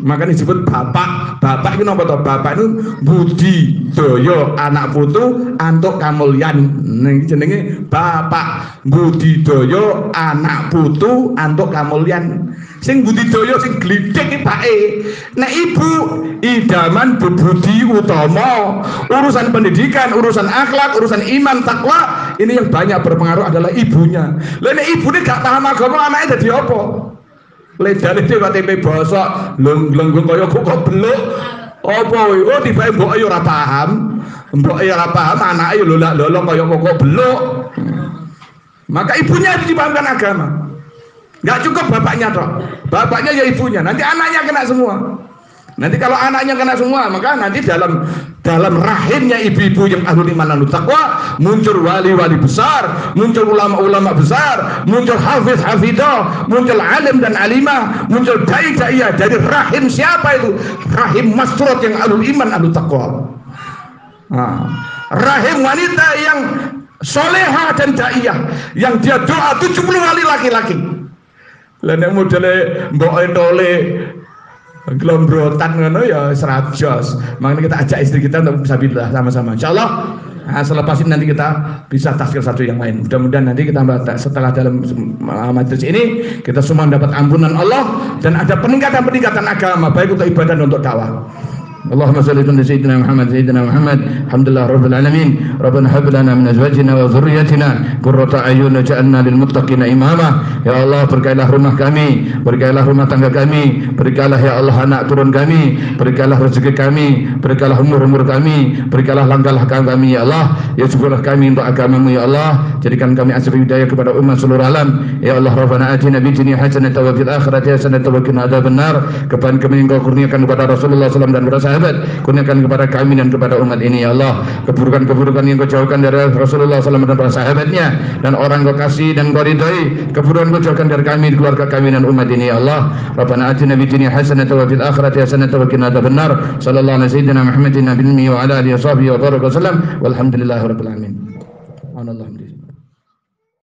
Makanya disebut bapak. Bapak itu apa toh? Bapak itu budi daya anak putu antuk kamulyan. Ning jenenge bapak budidaya anak putu antuk kamulyan. Sing budidaya sing glidik iki bae. Nek ibu idaman bebudi utama, urusan pendidikan, urusan akhlak, urusan iman, takwa, ini yang banyak berpengaruh adalah ibunya. Lah nek ibune gak paham agama, anake dadi apa? Ledane dhewe tempe bosok, lenggung kaya kok beluk. Apa kuwi? Oh tibae mbok ya ora paham. Mbok ya ora paham, anake ya lolak-lolok kaya kok beluk. Maka ibunya harus dipahamkan agama. Enggak cukup bapaknya toh. Bapaknya ya ibunya, nanti anaknya kena semua. Nanti kalau anaknya kena semua, maka nanti dalam rahimnya ibu-ibu yang ahlul iman dan taqwa muncul wali-wali besar, muncul ulama-ulama besar, muncul hafiz-hafidah, muncul alim dan alimah, muncul dai-daiyah. Dari rahim siapa itu? Rahim masrur yang ahlul iman ahlul taqwa. Rahim wanita yang soleha dan daiyah, yang dia doa 70 kali laki-laki. Lah nek modele mbok entole gelombrotan ngono ya serajos. Makanya kita ajak istri kita untuk fisabilillah sama-sama. Insyaallah. Nah, selepas ini nanti kita bisa tafsir satu yang lain. Mudah-mudahan nanti kita setelah dalam majelis ini kita semua mendapat ampunan Allah dan ada peningkatan agama baik untuk ibadah dan untuk dakwah. Allahumma shalli ala sayyidina Muhammad alhamdulillah rabbil alamin rabbana hab lana min azwajina wa dhurriyyatina qurrata a'yun waj'alna lil muttaqina imama. Ya Allah, berkailah rumah kami, berkailah rumah tangga kami, berkailah ya Allah anak turun kami, berkailah rezeki kami, berkailah umur kami, berkailah langkah-langkah kami ya Allah. Ya syukurlah kami untuk agamamu ya Allah, jadikan kami asbab hidayah kepada umat seluruh alam ya Allah. Rabbana atina fid dunya hasanatan wa fil akhirati hasanatan wa qina adzabannar. Kepada kami Engkau kurniakan kepada Rasulullah SAW dan para sahabat, kurniakan kepada kami dan kepada umat ini ya Allah. Keburukan-keburukan yang Kau jauhkan dari Rasulullah SAW dan para sahabatnya dan orang Kau kasih dan Kau ridhai, keburukan Kau jauhkan dari kami, keluarga kami dan umat ini ya Allah. Rabbana atina fid dunya hasanatan wa fil akhirati hasanatan wa qina adzabannar. Sallallahu alaihi sayyidina Muhammadin nabiyyi wa ala alihi wa sahbihi wa baraka wasallam. Walhamdulillahirabbil alamin. Alhamdulillah.